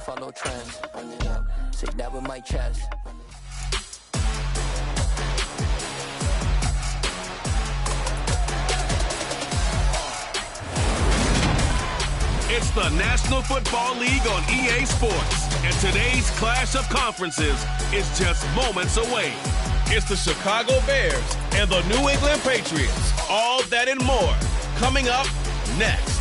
don't follow trends. Run it up, say that with my chest. It's the National Football League on EA Sports, and today's clash of conferences is just moments away. It's the Chicago Bears and the New England Patriots. All that and more coming up next.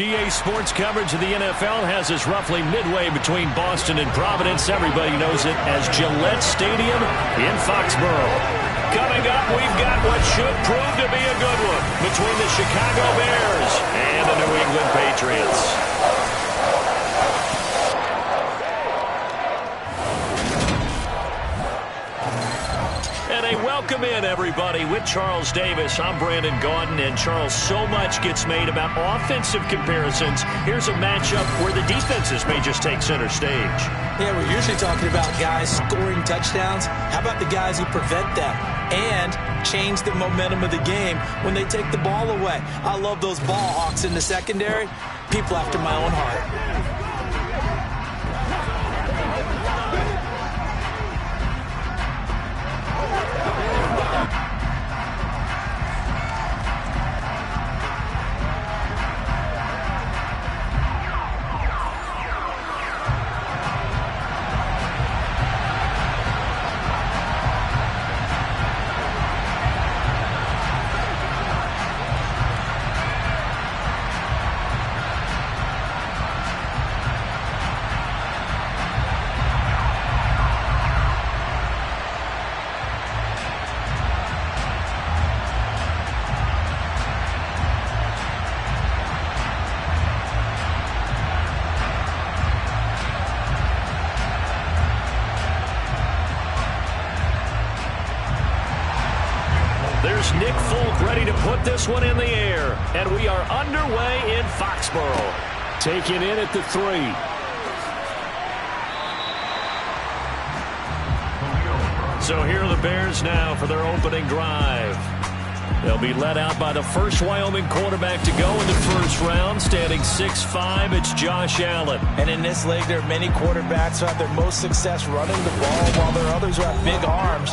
EA Sports coverage of the NFL has us roughly midway between Boston and Providence. Everybody knows it as Gillette Stadium in Foxborough. Coming up, we've got what should prove to be a good one between the Chicago Bears and the New England Patriots. And a welcome in, everybody, with Charles Davis. I'm Brandon Gaudin, and Charles, so much gets made about offensive comparisons. Here's a matchup where the defenses may just take center stage. Yeah, we're usually talking about guys scoring touchdowns. How about the guys who prevent them and change the momentum of the game when they take the ball away? I love those ball hawks in the secondary. People after my own heart. Nick Folk ready to put this one in the air. And we are underway in Foxborough. Taking in at the 3. So here are the Bears now for their opening drive. They'll be led out by the first Wyoming quarterback to go in the first round. Standing 6'5", it's Josh Allen. And in this league, there are many quarterbacks who have their most success running the ball, while there are others who have big arms.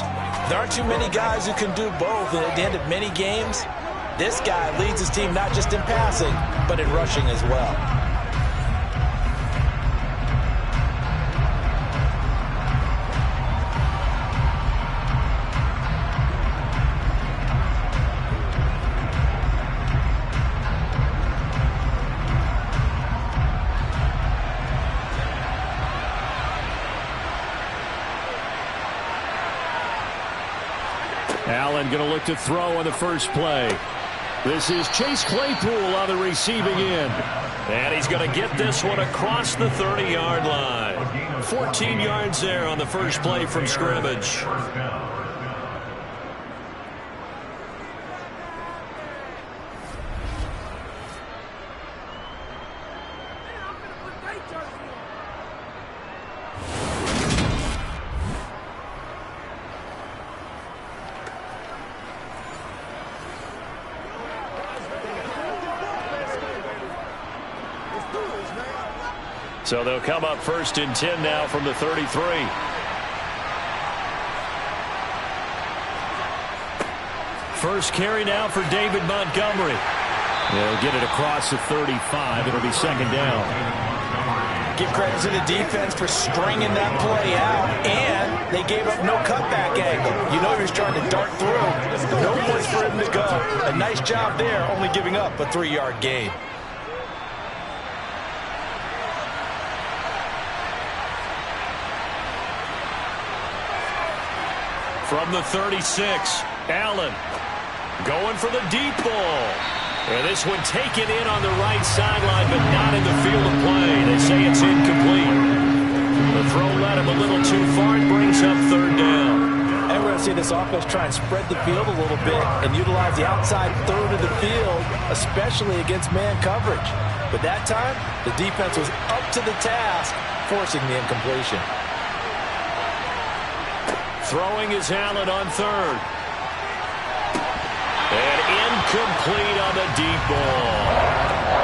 There aren't too many guys who can do both, and at the end of many games, this guy leads his team not just in passing, but in rushing as well. Allen going to look to throw on the first play. This is Chase Claypool on the receiving end. And he's going to get this one across the 30-yard line. 14 yards there on the first play from scrimmage. So they'll come up 1st and 10 now from the 33. First carry now for David Montgomery. They'll get it across the 35. It'll be 2nd down. Give credit to the defense for stringing that play out, and they gave up no cutback angle. You know he was trying to dart through. No place for him to go. A nice job there, only giving up a 3-yard gain. From the 36, Allen going for the deep ball. And this one taken in on the right sideline, but not in the field of play. They say it's incomplete. The throw led him a little too far and brings up 3rd down. And we're going to see this offense try and spread the field a little bit and utilize the outside third of the field, especially against man coverage. But that time, the defense was up to the task, forcing the incompletion. Throwing is Allen on 3rd. And incomplete on the deep ball.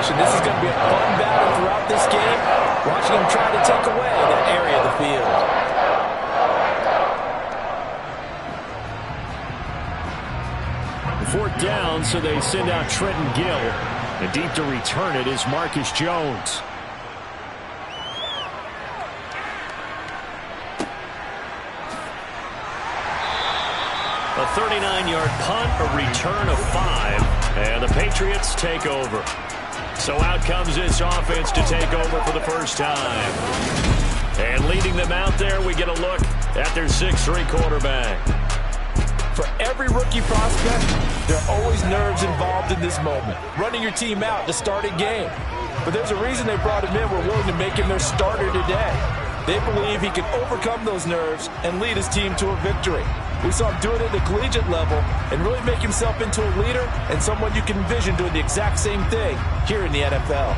possession. This is going to be a fun battle throughout this game, watching him try to take away that area of the field. Fourth down, so they send out Trenton Gill. And deep to return it is Marcus Jones. A 39-yard punt, a return of 5, and the Patriots take over. So out comes this offense to take over for the first time. And leading them out there, we get a look at their 6'3" quarterback. For every rookie prospect, there are always nerves involved in this moment. Running your team out to start a game. But there's a reason they brought him in. We're willing to make him their starter today. They believe he can overcome those nerves and lead his team to a victory. We saw him do it at the collegiate level and really make himself into a leader and someone you can envision doing the exact same thing here in the NFL.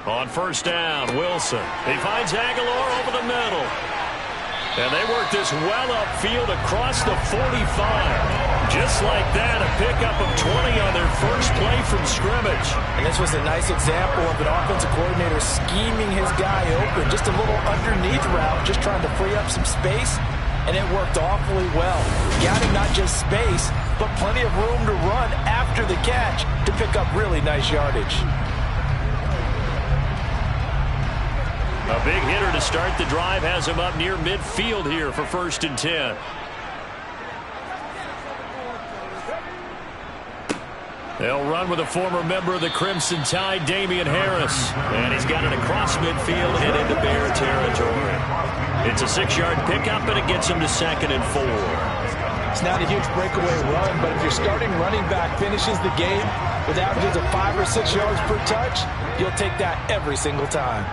On first down, Wilson. He finds Aguilar over the middle. And they work this well upfield across the 45. Just like that, a pickup of 20 on their first play from scrimmage. And this was a nice example of an offensive coordinator scheming his guy open. Just a little underneath route, just trying to free up some space. And it worked awfully well. Got him not just space, but plenty of room to run after the catch to pick up really nice yardage. A big hitter to start the drive has him up near midfield here for 1st and 10. They'll run with a former member of the Crimson Tide, Damian Harris. And he's got it across midfield and into Bear territory. It's a 6-yard pickup, and it gets him to 2nd and 4. It's not a huge breakaway run, but if your starting running back finishes the game with averages of 5 or 6 yards per touch, you'll take that every single time.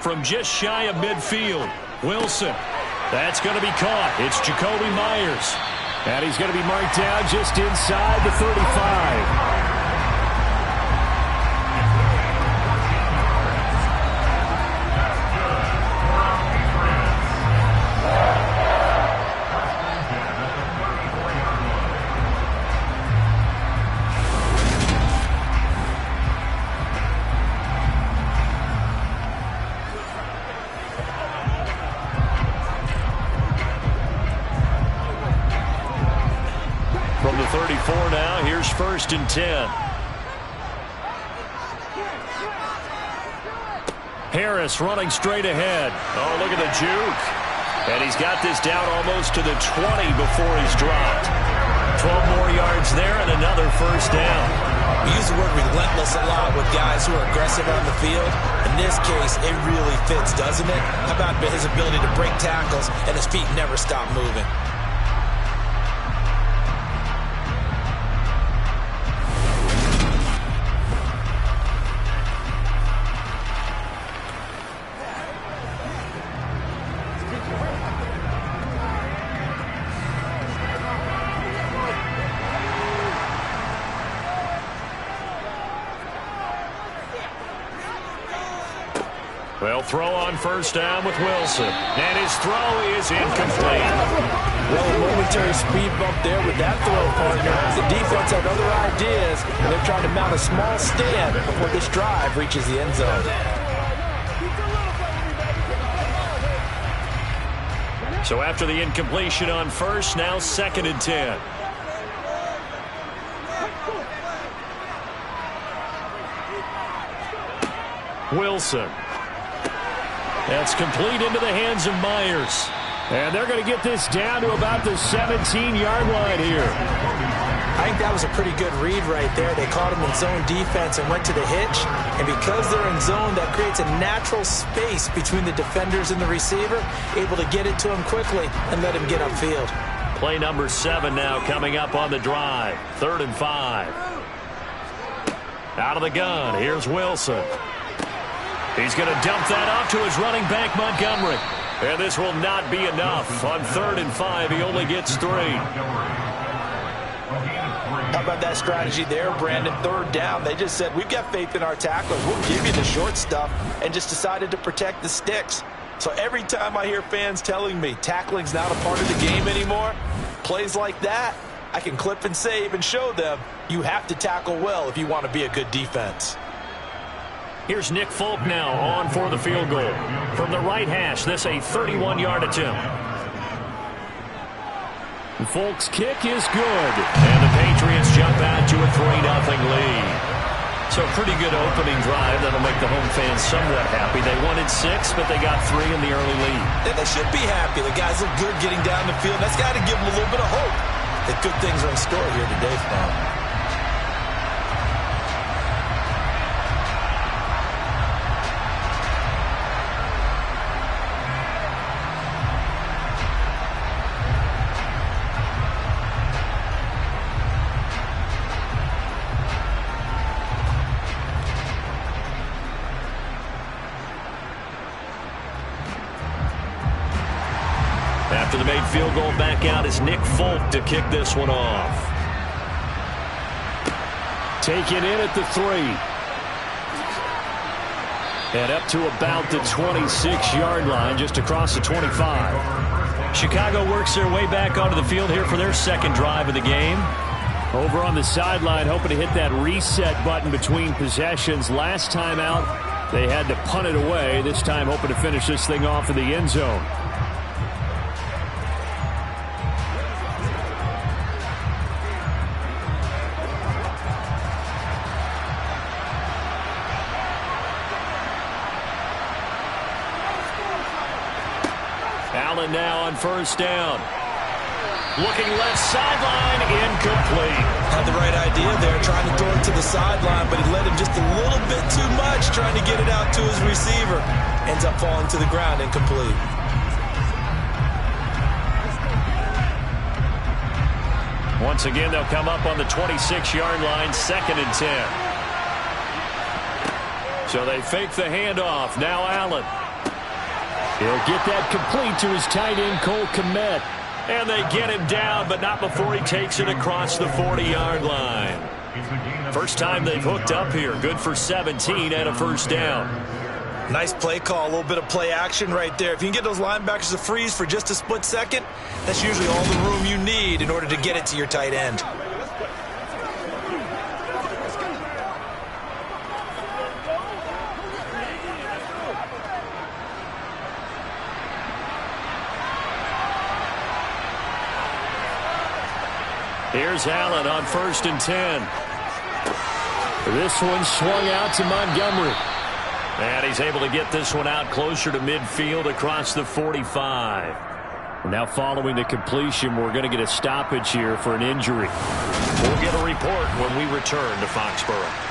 From just shy of midfield, Wilson. That's going to be caught. It's Jacoby Myers. And he's going to be marked down just inside the 35. From the 34 now, here's 1st and 10. Harris running straight ahead. Oh, look at the juke. And he's got this down almost to the 20 before he's dropped. 12 more yards there and another 1st down. We use the word relentless a lot with guys who are aggressive on the field. In this case, it really fits, doesn't it? How about his ability to break tackles and his feet never stop moving? Well, throw on 1st down with Wilson. And his throw is incomplete. Well, a momentary speed bump there with that throw, partner. The defense had other ideas, and they're trying to mount a small stand before this drive reaches the end zone. So after the incompletion on 1st, now 2nd and 10. Wilson. That's complete into the hands of Myers. And they're going to get this down to about the 17-yard line here. I think that was a pretty good read right there. They caught him in zone defense and went to the hitch. And because they're in zone, that creates a natural space between the defenders and the receiver, able to get it to him quickly and let him get upfield. Play number 7 now coming up on the drive. 3rd and 5. Out of the gun, here's Wilson. He's going to dump that off to his running back, Montgomery. And this will not be enough. On 3rd and 5, he only gets 3. How about that strategy there, Brandon? Third down, they just said, we've got faith in our tacklers. We'll give you the short stuff, and just decided to protect the sticks. So every time I hear fans telling me tackling's not a part of the game anymore, plays like that, I can clip and save and show them you have to tackle well if you want to be a good defense. Here's Nick Folk now on for the field goal. From the right hash, this a 31-yard attempt. Folk's kick is good. And the Patriots jump out to a 3-0 lead. So a pretty good opening drive that'll make the home fans somewhat happy. They wanted 6, but they got 3 in the early lead. And they should be happy. The guys look good getting down the field. That's got to give them a little bit of hope that good things are in store here today for them. After the made field goal, back out is Nick Folk to kick this one off. Taken in at the 3. And up to about the 26-yard line, just across the 25. Chicago works their way back onto the field here for their second drive of the game. Over on the sideline, hoping to hit that reset button between possessions. Last time out, they had to punt it away. This time, hoping to finish this thing off in the end zone. Allen now on first down. Looking left sideline, incomplete. Had the right idea there, trying to throw it to the sideline, but he let him just a little bit too much, trying to get it out to his receiver. Ends up falling to the ground, incomplete. Once again, they'll come up on the 26-yard line, 2nd and 10. So they fake the handoff. Now Allen. He'll get that complete to his tight end, Cole Kmet. And they get him down, but not before he takes it across the 40-yard line. First time they've hooked up here. Good for 17 and a first down. Nice play call, a little bit of play action right there. If you can get those linebackers to freeze for just a split second, that's usually all the room you need in order to get it to your tight end. Here's Allen on 1st and 10. This one swung out to Montgomery. And he's able to get this one out closer to midfield across the 45. Now following the completion, we're going to get a stoppage here for an injury. We'll get a report when we return to Foxborough.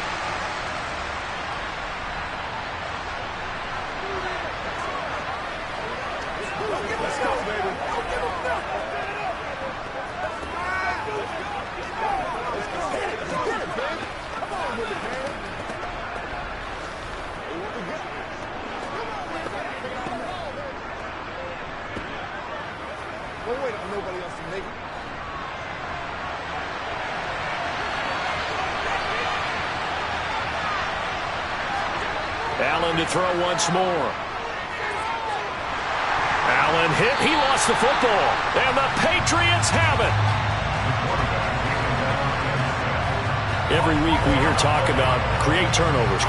Allen to throw once more. Allen hit. He lost the football. And the Patriots have it. Every week we hear talk about create turnovers.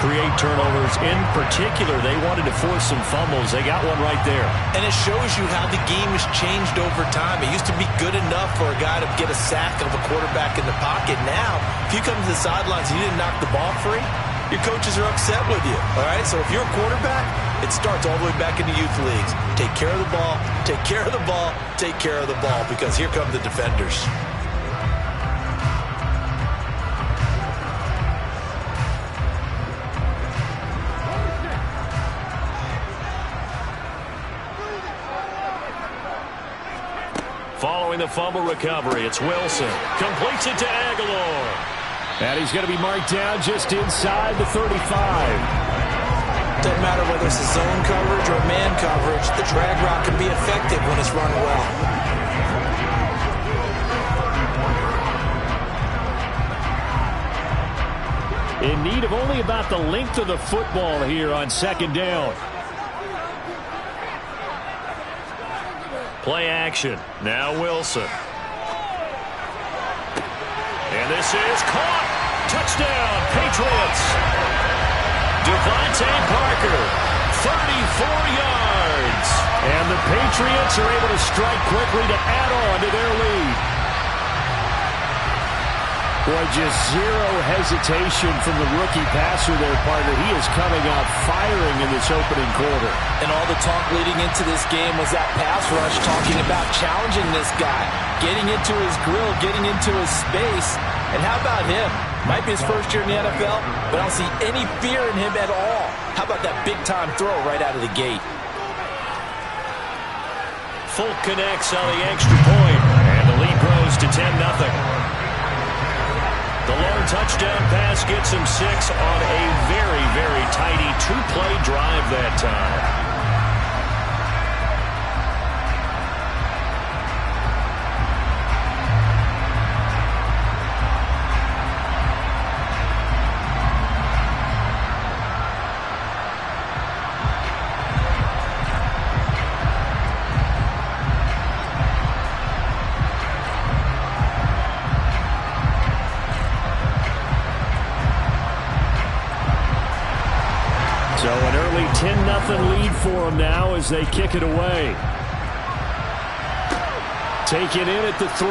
In particular, they wanted to force some fumbles. They got one right there. And it shows you how the game has changed over time. It used to be good enough for a guy to get a sack of a quarterback in the pocket. Now, if you come to the sidelines and you didn't knock the ball free, your coaches are upset with you. All right, so if you're a quarterback, it starts all the way back in the youth leagues. Take care of the ball, take care of the ball, take care of the ball, because here come the defenders. Following the fumble recovery, it's Wilson. Completes it to Aguilar. And he's going to be marked down just inside the 35. Doesn't matter whether it's a zone coverage or man coverage, the drag route can be effective when it's run well. in need of only about the length of the football here on second down. Play action. Now Wilson. And this is caught. Touchdown, Patriots. Devontae Parker, 34 yards. And the Patriots are able to strike quickly to add on to their lead. Boy, just zero hesitation from the rookie passer there, partner. He is coming out firing in this opening quarter. And all the talk leading into this game was that pass rush, talking about challenging this guy, getting into his grill, getting into his space. And how about him? Might be his first year in the NFL, but I don't see any fear in him at all. How about that big-time throw right out of the gate? Folk connects on the extra point, and the lead grows to 10-0. The long touchdown pass gets him 6 on a very, very tidy two-play drive that time. So an early 10-0 lead for them now as they kick it away. Take it in at the 3.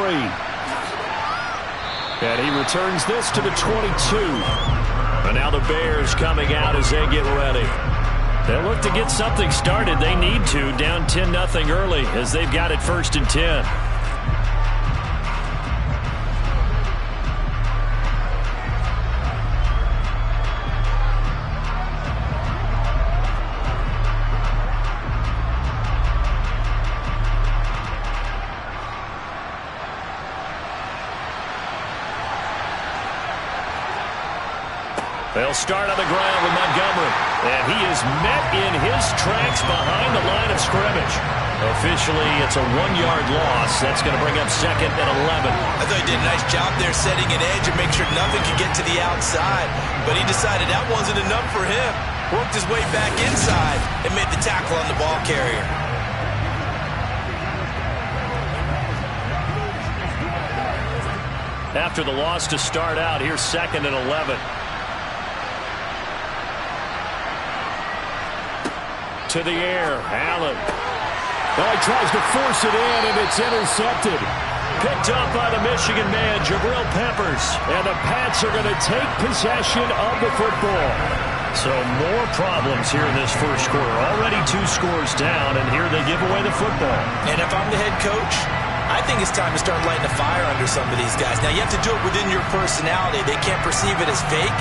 And he returns this to the 22. And now the Bears coming out as they get ready. They'll look to get something started. They need to, down 10-0 early as they've got it 1st and 10. They'll start on the ground with Montgomery. And he is met in his tracks behind the line of scrimmage. Officially, it's a 1-yard loss. That's going to bring up 2nd and 11. I thought he did a nice job there setting an edge and make sure nothing could get to the outside. But he decided that wasn't enough for him. Worked his way back inside and made the tackle on the ball carrier. After the loss to start out, here's 2nd and 11. To the air, Allen. Oh, he tries to force it in, and it's intercepted. Picked up by the Michigan man, Jabril Peppers. And the Pats are going to take possession of the football. So more problems here in this first quarter. Already 2 scores down, and here they give away the football. And if I'm the head coach, I think it's time to start lighting a fire under some of these guys. Now, you have to do it within your personality. They can't perceive it as fake.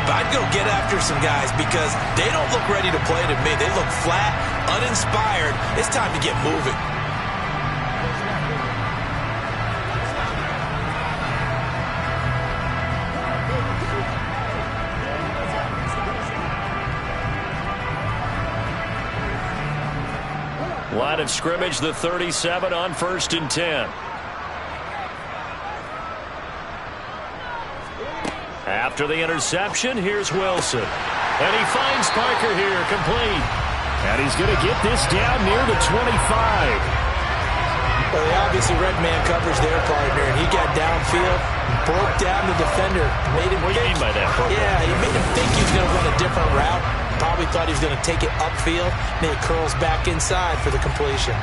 But I'd go get after some guys because they don't look ready to play to me. They look flat, uninspired. It's time to get moving. Line of scrimmage, the 37 on 1st and 10. After the interception, here's Wilson. And he finds Parker here, complete. And he's going to get this down near the 25. Well, they obviously read man coverage their partner, and he got downfield, broke down the defender. Made him what do you mean by that, Parker? Yeah, he made him think he was going to run a different route. Probably thought he was going to take it upfield, and then it curls back inside for the completion.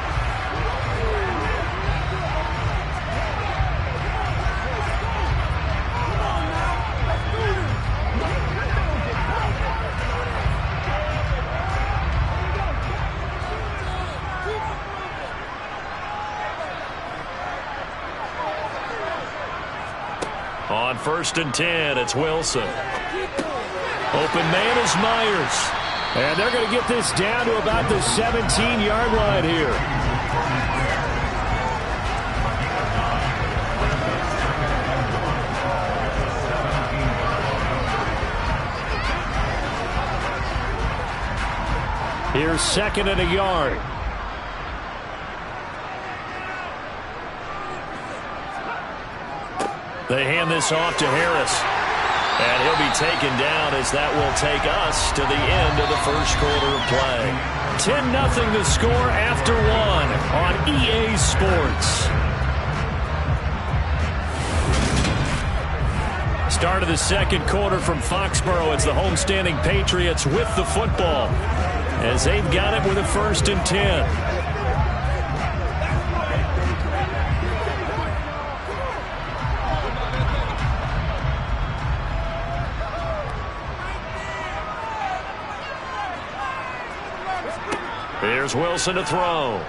On 1st and 10, it's Wilson. Open man is Myers. And they're going to get this down to about the 17-yard line here. Here's 2nd and a yard. They hand this off to Harris. And he'll be taken down as that will take us to the end of the first quarter of play. 10-0 the score after one on EA Sports. Start of the second quarter from Foxborough. It's the homestanding Patriots with the football as they've got it with a 1st and 10. Here's Wilson to throw.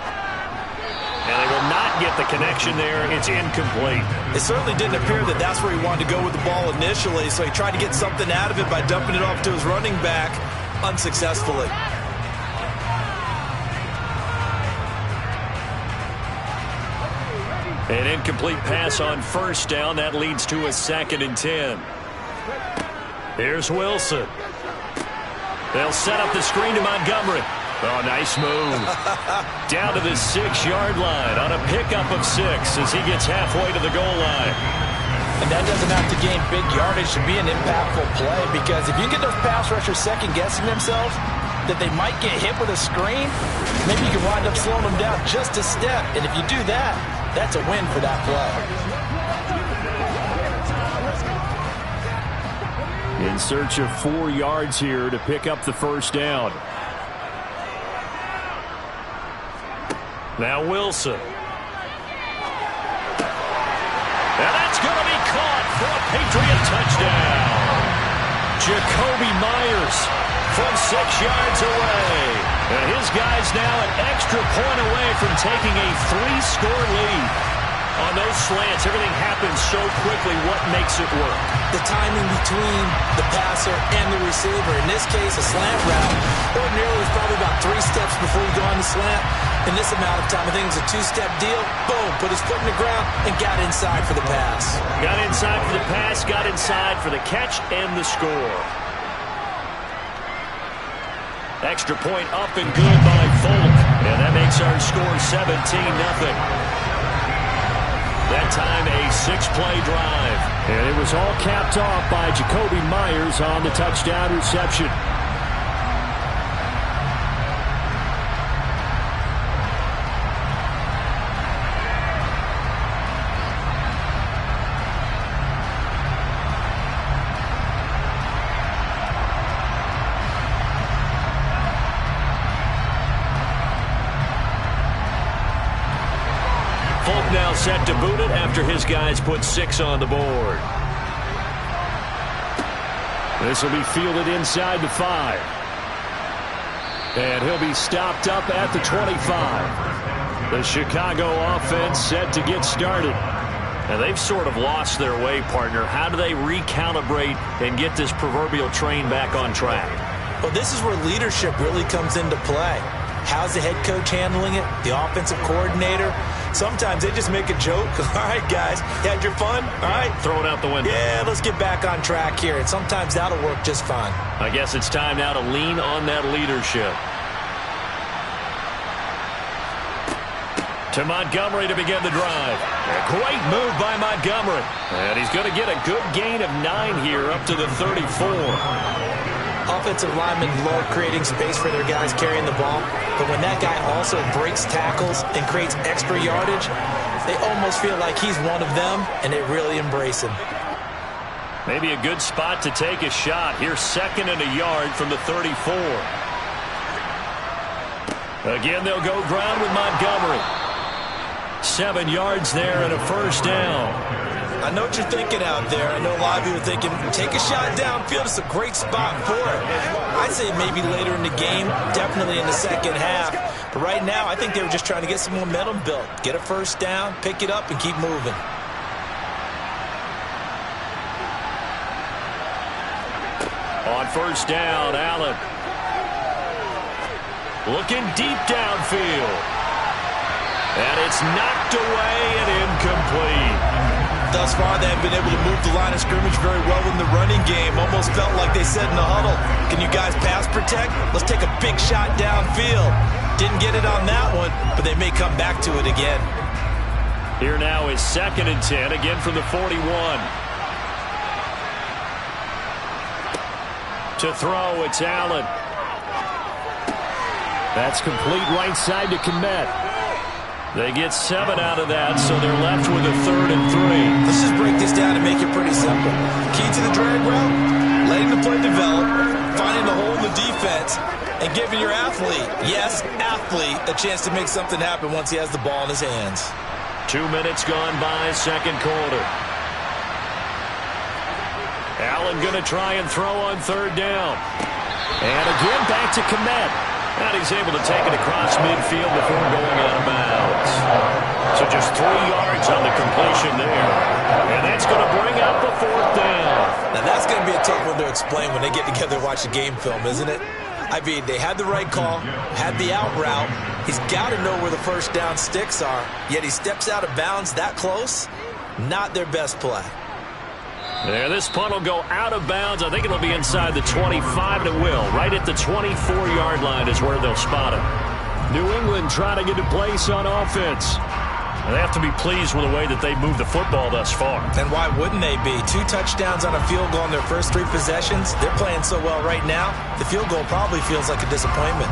And they will not get the connection there. It's incomplete. It certainly didn't appear that that's where he wanted to go with the ball initially, so he tried to get something out of it by dumping it off to his running back unsuccessfully. An incomplete pass on 1st down. That leads to a 2nd and 10. Here's Wilson. They'll set up the screen to Montgomery. Oh, nice move. Down to the 6-yard line on a pickup of 6 as he gets halfway to the goal line. And that doesn't have to gain big yardage to be an impactful play, because if you get those pass rushers second-guessing themselves that they might get hit with a screen, maybe you can wind up slowing them down just a step. And if you do that, that's a win for that play. In search of 4 yards here to pick up the 1st down. Now Wilson. And that's going to be caught for a Patriot touchdown. Jacoby Myers from 6 yards away. And his guy's now an extra point away from taking a 3-score lead. On those slants, everything happens so quickly. What makes it work? The timing between the passer and the receiver. In this case, a slant route. Ordinarily, it's probably about 3 steps before you go on the slant. In this amount of time, I think it's a 2-step deal. Boom, put his foot in the ground and got inside for the pass. Got inside for the pass, got inside for the catch and the score. Extra point up and good by Folk. And that makes our score 17-0. That time a 6-play drive. And it was all capped off by Jacoby Myers on the touchdown reception. Now set to boot it after his guys put 6 on the board. This will be fielded inside the 5. And he'll be stopped up at the 25. The Chicago offense set to get started. And they've sort of lost their way, partner. How do they recalibrate and get this proverbial train back on track? Well, this is where leadership really comes into play. How's the head coach handling it? The offensive coordinator? Sometimes they just make a joke. All right, guys, you had your fun? All right. Throw it out the window. Yeah, let's get back on track here. And sometimes that'll work just fine. I guess it's time now to lean on that leadership. To Montgomery to begin the drive. A great move by Montgomery. And he's going to get a good gain of 9 here up to the 34. Offensive linemen love creating space for their guys carrying the ball, but when that guy also breaks tackles and creates extra yardage, they almost feel like he's one of them, and they really embrace him. Maybe a good spot to take a shot. Here's 2nd and a yard from the 34. Again, they'll go ground with Montgomery. 7 yards there and a 1st down. I know what you're thinking out there. I know a lot of you are thinking, take a shot downfield. It's a great spot for it. I'd say maybe later in the game, definitely in the second half. But right now, I think they were just trying to get some momentum built. Get a 1st down, pick it up, and keep moving. On 1st down, Allen. Looking deep downfield. And it's knocked away and incomplete. Thus far, they have been able to move the line of scrimmage very well in the running game. Almost felt like they said in the huddle, can you guys pass protect? Let's take a big shot downfield. Didn't get it on that one, but they may come back to it again. Here now is 2nd and 10, again from the 41. To throw, it's Allen. That's complete right side to Kmet. They get 7 out of that, so they're left with a 3rd and 3. Let's just break this down and make it pretty simple. Key to the drag route, letting the play develop, finding the hole in the defense, and giving your athlete, yes, athlete, a chance to make something happen once he has the ball in his hands. 2 minutes gone by, second quarter. Allen going to try and throw on 3rd down. And again, back to Kmet. And he's able to take it across midfield before going out of bounds. So just 3 yards on the completion there. And that's going to bring up the 4th down. Now that's going to be a tough one to explain when they get together and watch the game film, isn't it? I mean, they had the right call, had the out route. He's got to know where the first down sticks are, yet he steps out of bounds that close. Not their best play. There, this punt will go out of bounds. I think it'll be inside the 25, and it will. Right at the 24-yard line is where they'll spot it. New England trying to get a place on offense. They have to be pleased with the way that they moved the football thus far. And why wouldn't they be? 2 touchdowns on a field goal in their first 3 possessions. They're playing so well right now, the field goal probably feels like a disappointment.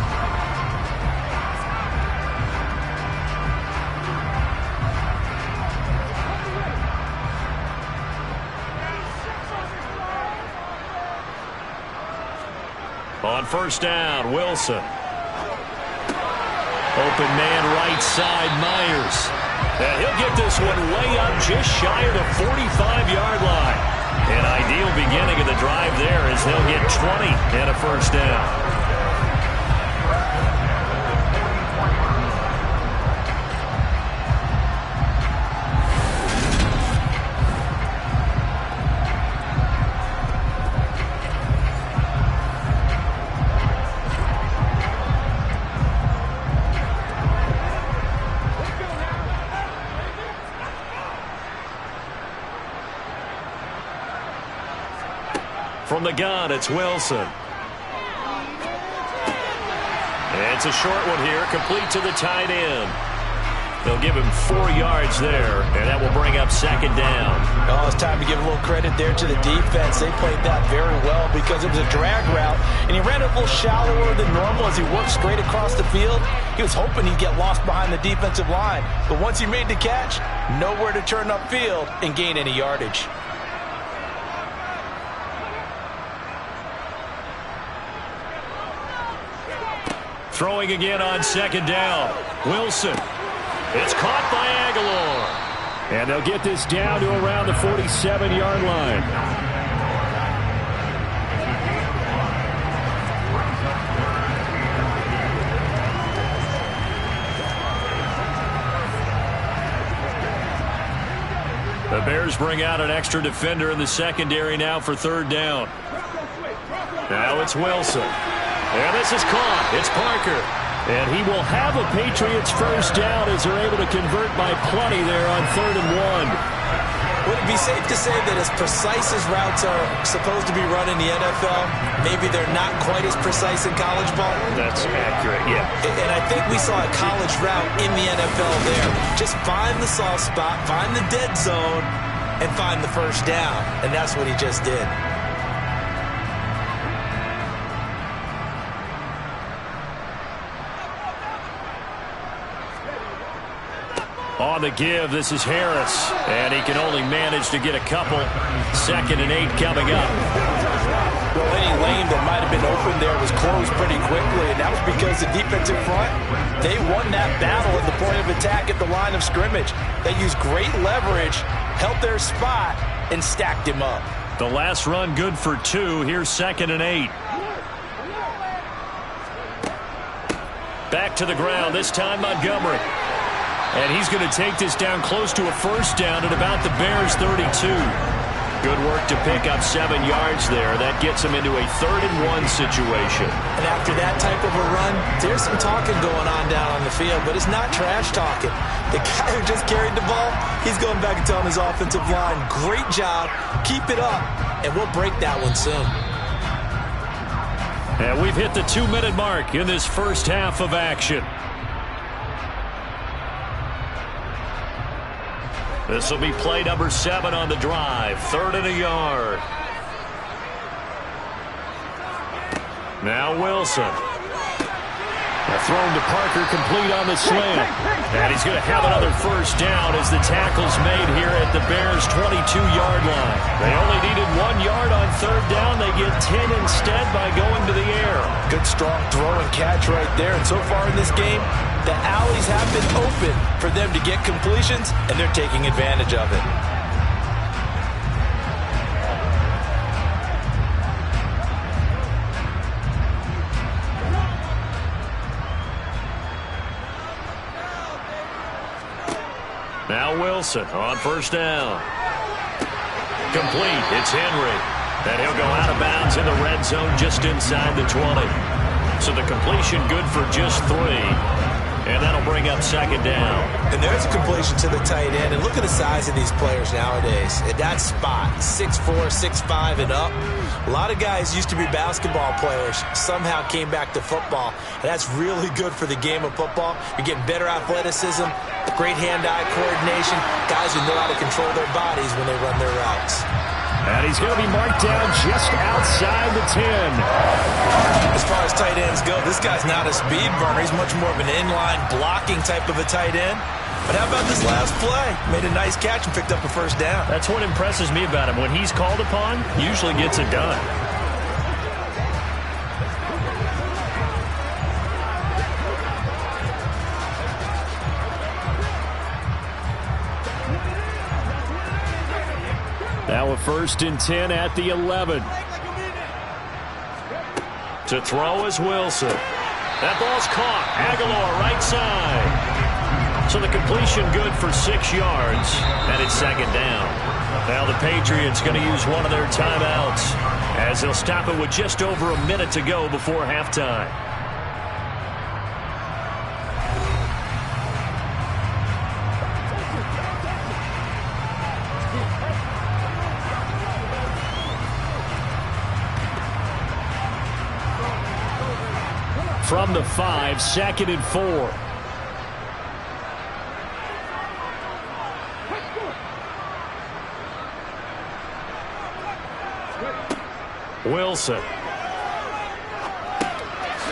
On first down, Wilson. Open man right side, Myers. And he'll get this one way up just shy of the 45-yard line. An ideal beginning of the drive there as they'll get 20 and a first down. From the gun, it's Wilson. It's a short one here, complete to the tight end. They'll give him 4 yards there, and that will bring up second down. Oh, it's time to give a little credit there to the defense. They played that very well because it was a drag route, and he ran a little shallower than normal as he worked straight across the field. He was hoping he'd get lost behind the defensive line, but once he made the catch, nowhere to turn upfield and gain any yardage. Throwing again on second down. Wilson. It's caught by Aguilar. And they'll get this down to around the 47-yard line. The Bears bring out an extra defender in the secondary now for 3rd down. Now it's Wilson. And this is caught. It's Parker. And he will have a Patriots first down as they're able to convert by plenty there on 3rd and 1. Would it be safe to say that as precise as routes are supposed to be run in the NFL, maybe they're not quite as precise in college ball? That's accurate, yeah. And I think we saw a college route in the NFL there. Just find the soft spot, find the dead zone, and find the first down. And that's what he just did. On the give, this is Harris. And he can only manage to get a couple. 2nd and 8 coming up. Well, any lane that might have been open there was closed pretty quickly, and that was because the defensive front, they won that battle at the point of attack at the line of scrimmage. They used great leverage, held their spot, and stacked him up. The last run good for 2. Here's 2nd and 8. Back to the ground, this time Montgomery. And he's going to take this down close to a first down at about the Bears' 32. Good work to pick up 7 yards there. That gets him into a 3rd and 1 situation. And after that type of a run, there's some talking going on down on the field, but it's not trash talking. The guy who just carried the ball, he's going back and telling his offensive line, great job, keep it up, and we'll break that one soon. And we've hit the 2-minute mark in this first half of action. This will be play number 7 on the drive. 3rd and a yard. Now Wilson. Thrown to Parker, complete on the slant. And he's going to have another first down as the tackle's made here at the Bears' 22-yard line. They only needed 1 yard on third down. They get 10 instead by going to the air. Good, strong throw and catch right there. And so far in this game, the alleys have been open for them to get completions, and they're taking advantage of it. Now Wilson on first down. Complete. It's Henry. And he'll go out of bounds in the red zone just inside the 20. So the completion good for just 3. And that'll bring up second down. And there's a completion to the tight end. And look at the size of these players nowadays. At that spot, 6'4", 6'5", and up. A lot of guys used to be basketball players, somehow came back to football. And that's really good for the game of football. You're getting better athleticism, great hand-eye coordination, guys who know how to control their bodies when they run their routes. And he's going to be marked down just outside the 10. As far as tight ends go, this guy's not a speed burner. He's much more of an inline blocking type of a tight end. But how about this last play? Made a nice catch and picked up a first down. That's what impresses me about him. When he's called upon, usually gets it done. Now a 1st and 10 at the 11. To throw is Wilson. That ball's caught. Aguilar right side. So the completion good for 6 yards, and it's second down. Now the Patriots going to use one of their timeouts as they'll stop it with just over a minute to go before halftime. From the 5, 2nd and 4. Wilson.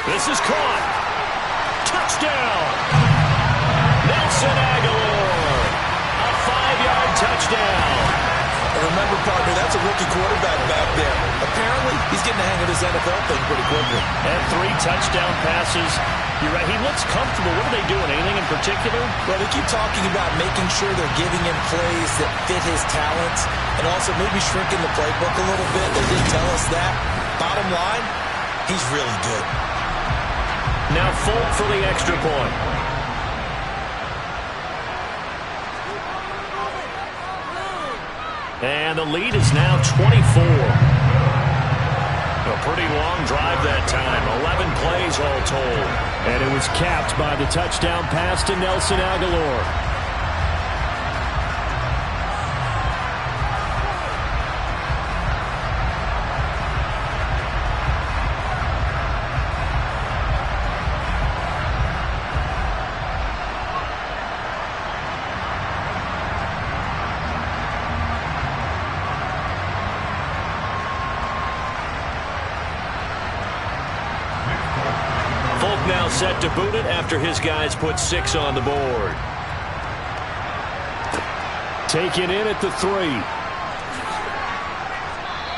This is caught. Touchdown. Nelson Aguilar. A 5-yard touchdown. And remember, partner, that's a rookie quarterback back there. Apparently, he's getting the hang of this NFL thing pretty quickly. And 3 touchdown passes. You're right. He looks comfortable. What are they doing? Anything in particular? Well, they keep talking about making sure they're giving him plays that fit his talents and also maybe shrinking the playbook a little bit. They did tell us that. Bottom line, he's really good. Now Folk for the extra point. And the lead is now 24. A pretty long drive that time. 11 plays all told. And it was capped by the touchdown pass to Nelson Aguilar. Now set to boot it after his guys put 6 on the board. Taken in at the 3.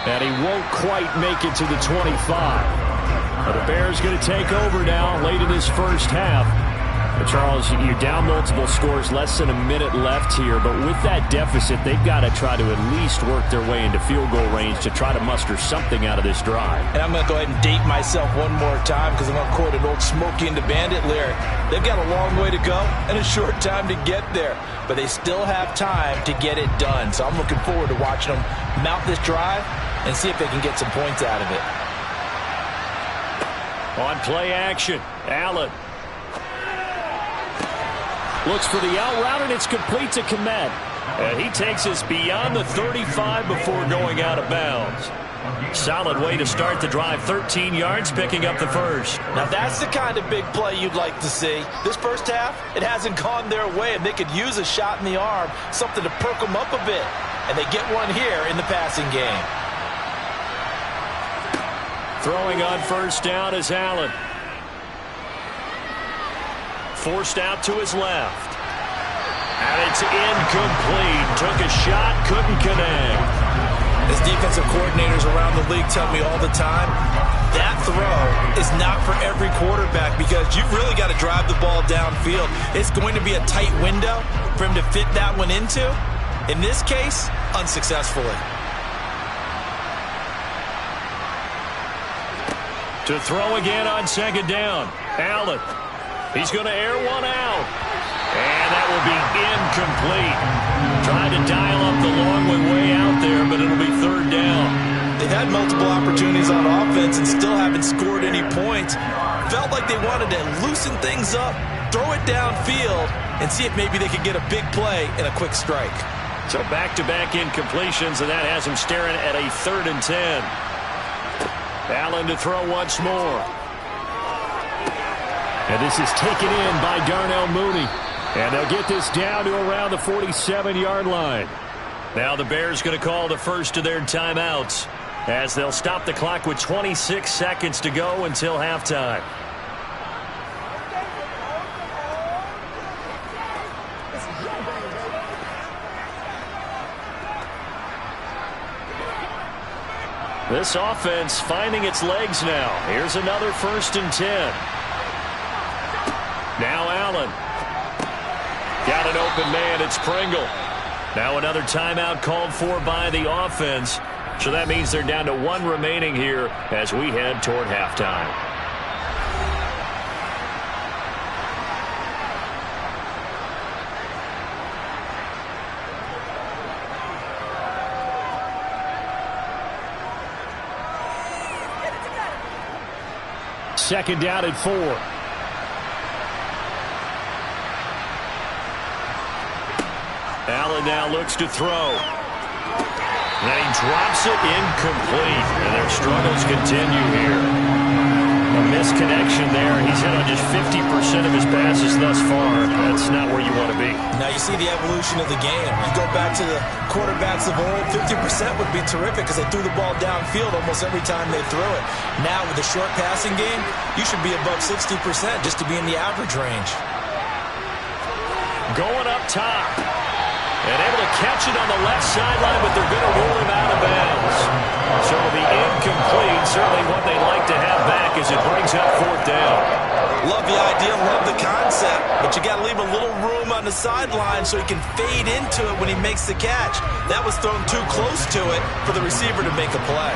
And he won't quite make it to the 25. But the Bears going to take over now late in this first half. But Charles, you're down multiple scores, less than a minute left here. But with that deficit, they've got to try to at least work their way into field goal range to try to muster something out of this drive. And I'm going to go ahead and date myself one more time because I'm going to quote an old Smokey and the Bandit lyric. They've got a long way to go and a short time to get there. But they still have time to get it done. So I'm looking forward to watching them mount this drive and see if they can get some points out of it. On play action, Allen. Looks for the out route, and it's complete to Kmet. And he takes us beyond the 35 before going out of bounds. Solid way to start the drive. 13 yards, picking up the first. Now that's the kind of big play you'd like to see. This first half, it hasn't gone their way, and they could use a shot in the arm, something to perk them up a bit. And they get one here in the passing game. Throwing on first down is Allen. Forced out to his left. And it's incomplete. Took a shot, couldn't connect. As defensive coordinators around the league tell me all the time, that throw is not for every quarterback because you've really got to drive the ball downfield. It's going to be a tight window for him to fit that one into. In this case, unsuccessfully. To throw again on second down. Allen. He's going to air one out. And that will be incomplete. Trying to dial up the long way out there, but it'll be third down. They've had multiple opportunities on offense and still haven't scored any points. Felt like they wanted to loosen things up, throw it downfield, and see if maybe they could get a big play and a quick strike. So back-to-back incompletions, and that has him staring at a 3rd and 10. Allen to throw once more. And this is taken in by Darnell Mooney. And they'll get this down to around the 47-yard line. Now the Bears going to call the first of their timeouts as they'll stop the clock with 26 seconds to go until halftime. This offense finding its legs now. Here's another 1st and 10. Now Allen. Got an open man. It's Pringle. Now another timeout called for by the offense. So that means they're down to 1 remaining here as we head toward halftime. Second down at 4. Allen now looks to throw. And he drops it incomplete. And their struggles continue here. A misconnection there. He's hit on just 50% of his passes thus far. That's not where you want to be. Now you see the evolution of the game. You go back to the quarterbacks of old, 50% would be terrific because they threw the ball downfield almost every time they threw it. Now with the short passing game, you should be above 60% just to be in the average range. Going up top. And able to catch it on the left sideline, but they're going to rule him out of bounds. So it'll be incomplete. Certainly what they'd like to have back as it brings up 4th down. Love the idea, love the concept, but you got to leave a little room on the sideline so he can fade into it when he makes the catch. That was thrown too close to it for the receiver to make a play.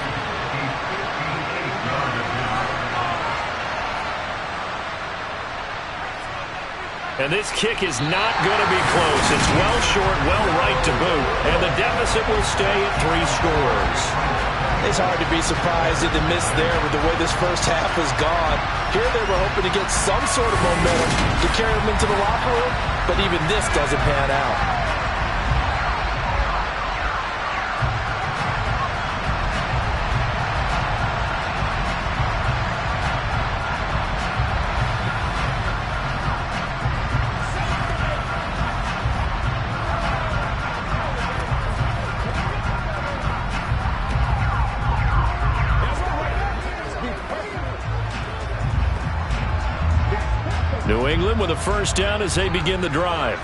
And this kick is not going to be close. It's well short, well right to boot. And the deficit will stay at 3 scores. It's hard to be surprised at the miss there with the way this first half has gone. Here they were hoping to get some sort of momentum to carry them into the locker room, but even this doesn't pan out. New England with a first down as they begin the drive.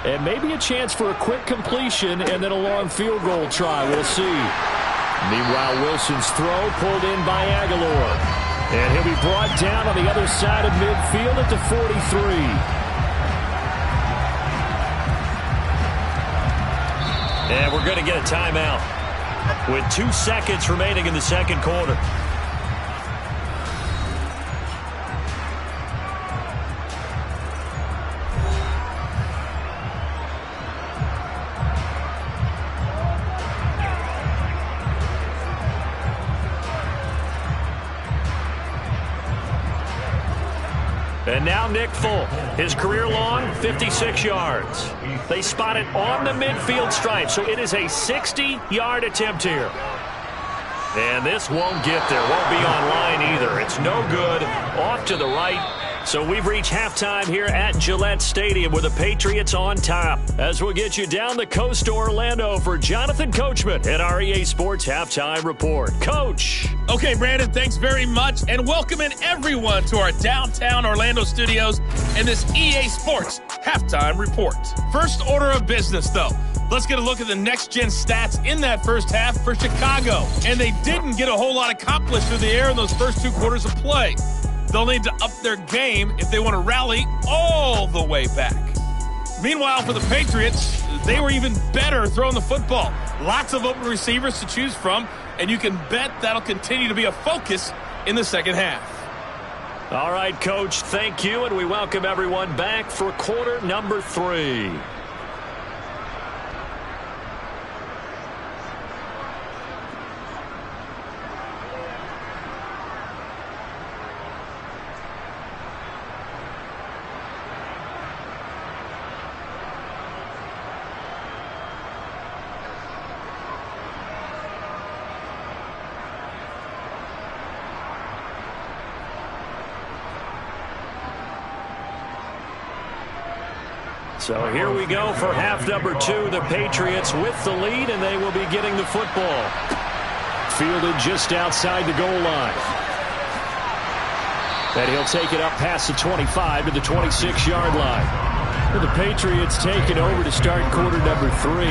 And maybe a chance for a quick completion and then a long field goal try. We'll see. Meanwhile, Wilson's throw pulled in by Aguilar. And he'll be brought down on the other side of midfield at the 43. And we're going to get a timeout with 2 seconds remaining in the second quarter. And now Nick Folk, his career long, 56 yards. They spot it on the midfield stripe, so it is a 60-yard attempt here. And this won't get there, won't be on line either. It's no good, off to the right, So we've reached halftime here at Gillette Stadium with the Patriots on top. As we'll get you down the coast to Orlando for Jonathan Coachman at our EA Sports Halftime Report. Coach. Okay, Brandon, thanks very much. And welcome in everyone to our downtown Orlando studios and this EA Sports Halftime Report. First order of business, though. Let's get a look at the next-gen stats in that first half for Chicago. And they didn't get a whole lot accomplished through the air in those first 2 quarters of play. They'll need to up their game if they want to rally all the way back. Meanwhile, for the Patriots, they were even better throwing the football. Lots of open receivers to choose from, and you can bet that'll continue to be a focus in the second half. All right, Coach, thank you, and we welcome everyone back for quarter number 3. So here we go for half number 2. The Patriots with the lead, and they will be getting the football. Fielded just outside the goal line. And he'll take it up past the 25 to the 26-yard line. With the Patriots taking over to start quarter number 3.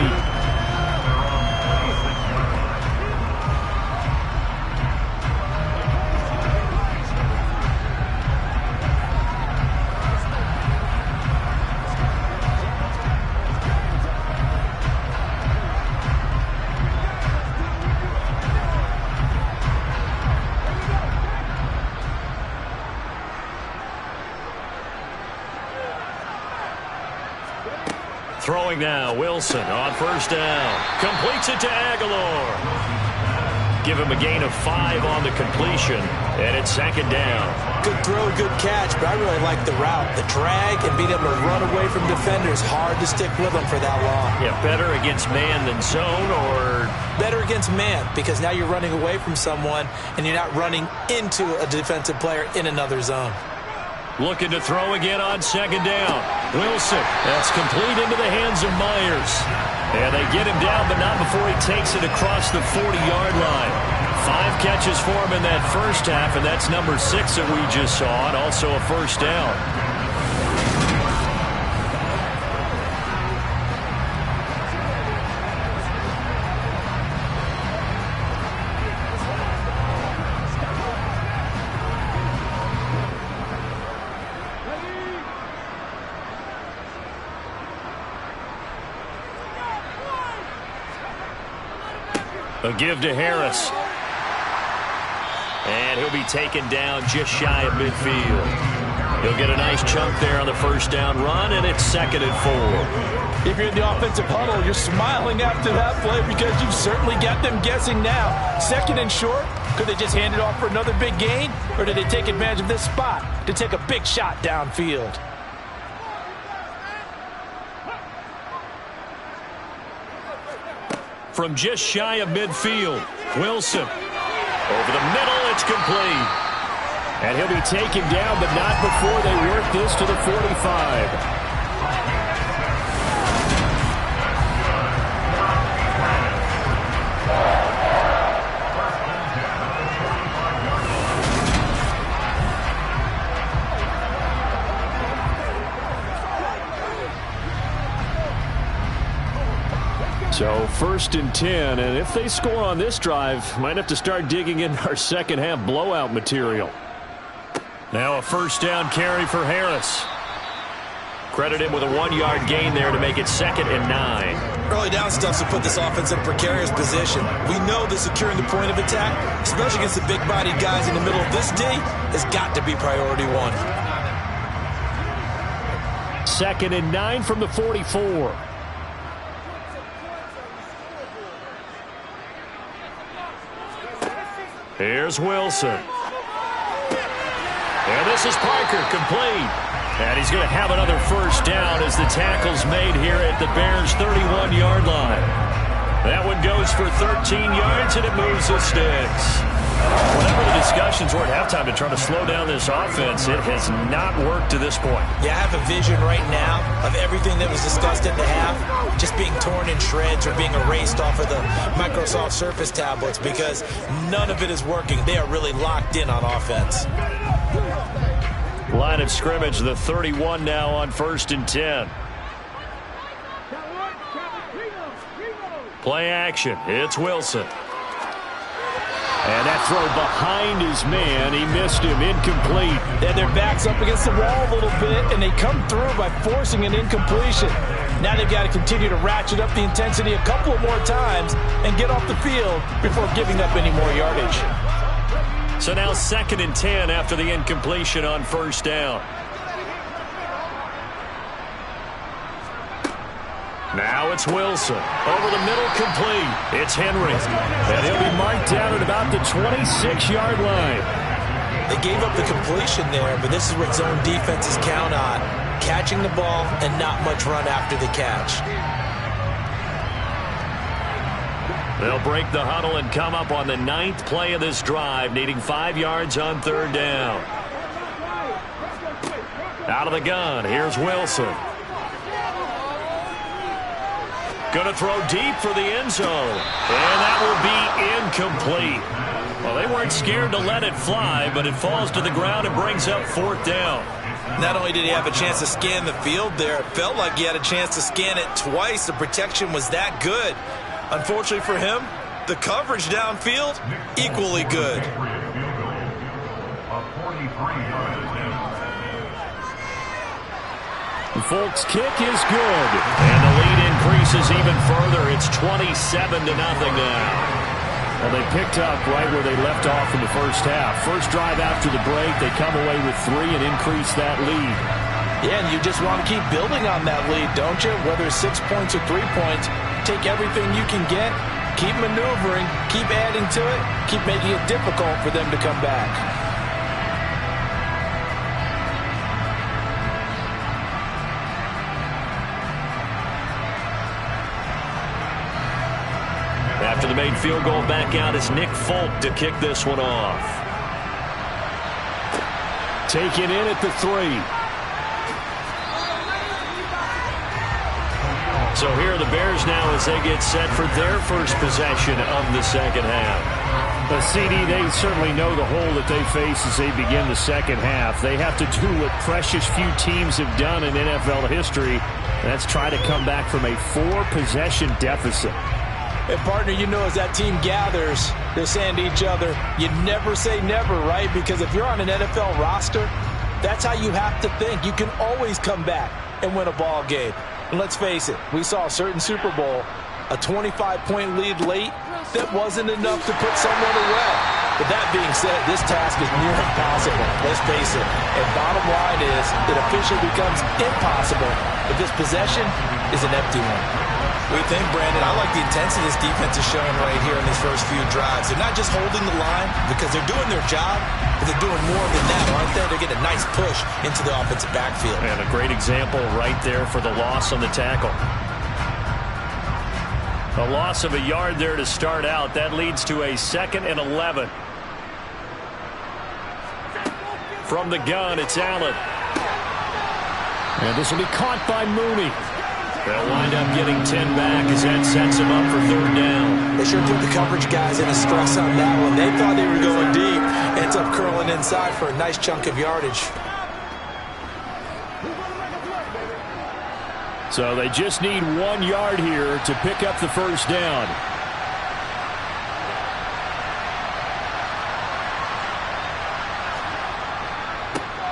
Throwing now, Wilson on first down. Completes it to Aguilar. Give him a gain of 5 on the completion, and it's second down. Good throw, good catch, but I really like the route. The drag and being able to run away from defenders. Hard to stick with them for that long. Yeah, better against man than zone, or? Better against man, because now you're running away from someone, and you're not running into a defensive player in another zone. Looking to throw again on second down. Wilson, that's complete into the hands of Myers. And they get him down, but not before he takes it across the 40-yard line. 5 catches for him in that first half, and that's number 6 that we just saw, and also a first down. A give to Harris. And he'll be taken down just shy of midfield. He'll get a nice chunk there on the first down run, and it's 2nd and 4. If you're in the offensive huddle, you're smiling after that play because you've certainly got them guessing now. 2nd and short, could they just hand it off for another big gain? Or did they take advantage of this spot to take a big shot downfield? From just shy of midfield, Wilson. Over the middle, it's complete. And he'll be taken down, but not before they work this to the 45. So 1st and 10, and if they score on this drive, might have to start digging in our second half blowout material. Now a first down carry for Harris. Credit him with a 1-yard gain there to make it 2nd and 9. Early down stuff to put this offense in a precarious position. We know that securing the point of attack, especially against the big-bodied guys in the middle of this D, has got to be priority 1. 2nd and 9 from the 44. Here's Wilson. And this is Parker, complete. And he's going to have another first down as the tackle's made here at the Bears' 31-yard line. That one goes for 13 yards, and it moves the sticks. Whenever the discussions were at halftime to try to slow down this offense, it has not worked to this point. Yeah, I have a vision right now of everything that was discussed at the half just being torn in shreds or being erased off of the Microsoft Surface tablets because none of it is working. They are really locked in on offense. Line of scrimmage, the 31 now on 1st and 10. Play action. It's Wilson. And that throw behind his man. He missed him. Incomplete. And their back's up against the wall a little bit, and they come through by forcing an incompletion. Now they've got to continue to ratchet up the intensity a couple of more times and get off the field before giving up any more yardage. So now 2nd and 10 after the incompletion on 1st down. Now it's Wilson. Over the middle, complete. It's Henry. And he'll be marked down at about the 26-yard line. They gave up the completion there, but this is what zone defenses count on. Catching the ball and not much run after the catch. They'll break the huddle and come up on the 9th play of this drive, needing 5 yards on 3rd down. Out of the gun, here's Wilson. Going to throw deep for the end zone. And that will be incomplete. Well, they weren't scared to let it fly, but it falls to the ground and brings up 4th down. Not only did he have a chance to scan the field there, it felt like he had a chance to scan it twice. The protection was that good. Unfortunately for him, the coverage downfield, equally good. Folks' kick is good. And the lead increases even further. It's 27-0 now. Well, they picked up right where they left off in the first half. First drive after the break, they come away with 3 and increase that lead. Yeah, and you just want to keep building on that lead, don't you? Whether it's 6 points or 3 points, take everything you can get, keep maneuvering, keep adding to it, keep making it difficult for them to come back. After the made field goal, back out is Nick Folk to kick this one off. Taken in at the 3. So here are the Bears now as they get set for their first possession of the second half. But CD, they certainly know the hole that they face as they begin the second half. They have to do what precious few teams have done in NFL history. That's try to come back from a 4-possession deficit. And, partner, you know as that team gathers, they're saying to each other, you never say never, right? Because if you're on an NFL roster, that's how you have to think. You can always come back and win a ball game. And let's face it, we saw a certain Super Bowl, a 25-point lead late, that wasn't enough to put someone away. But that being said, this task is near impossible. Let's face it. And bottom line is, it officially becomes impossible if this possession is an empty one. What do you think, Brandon? I like the intensity this defense is showing right here in these first few drives. They're not just holding the line because they're doing their job, but they're doing more than that, aren't they? They're getting a nice push into the offensive backfield. And a great example right there for the loss on the tackle. A loss of a yard there to start out. That leads to a 2nd and 11. From the gun, it's Allen. And this will be caught by Mooney. They'll wind up getting 10 back as that sets them up for 3rd down. They sure put the coverage guys in a stress on that one. They thought they were going deep. Ends up curling inside for a nice chunk of yardage. So they just need 1 yard here to pick up the first down.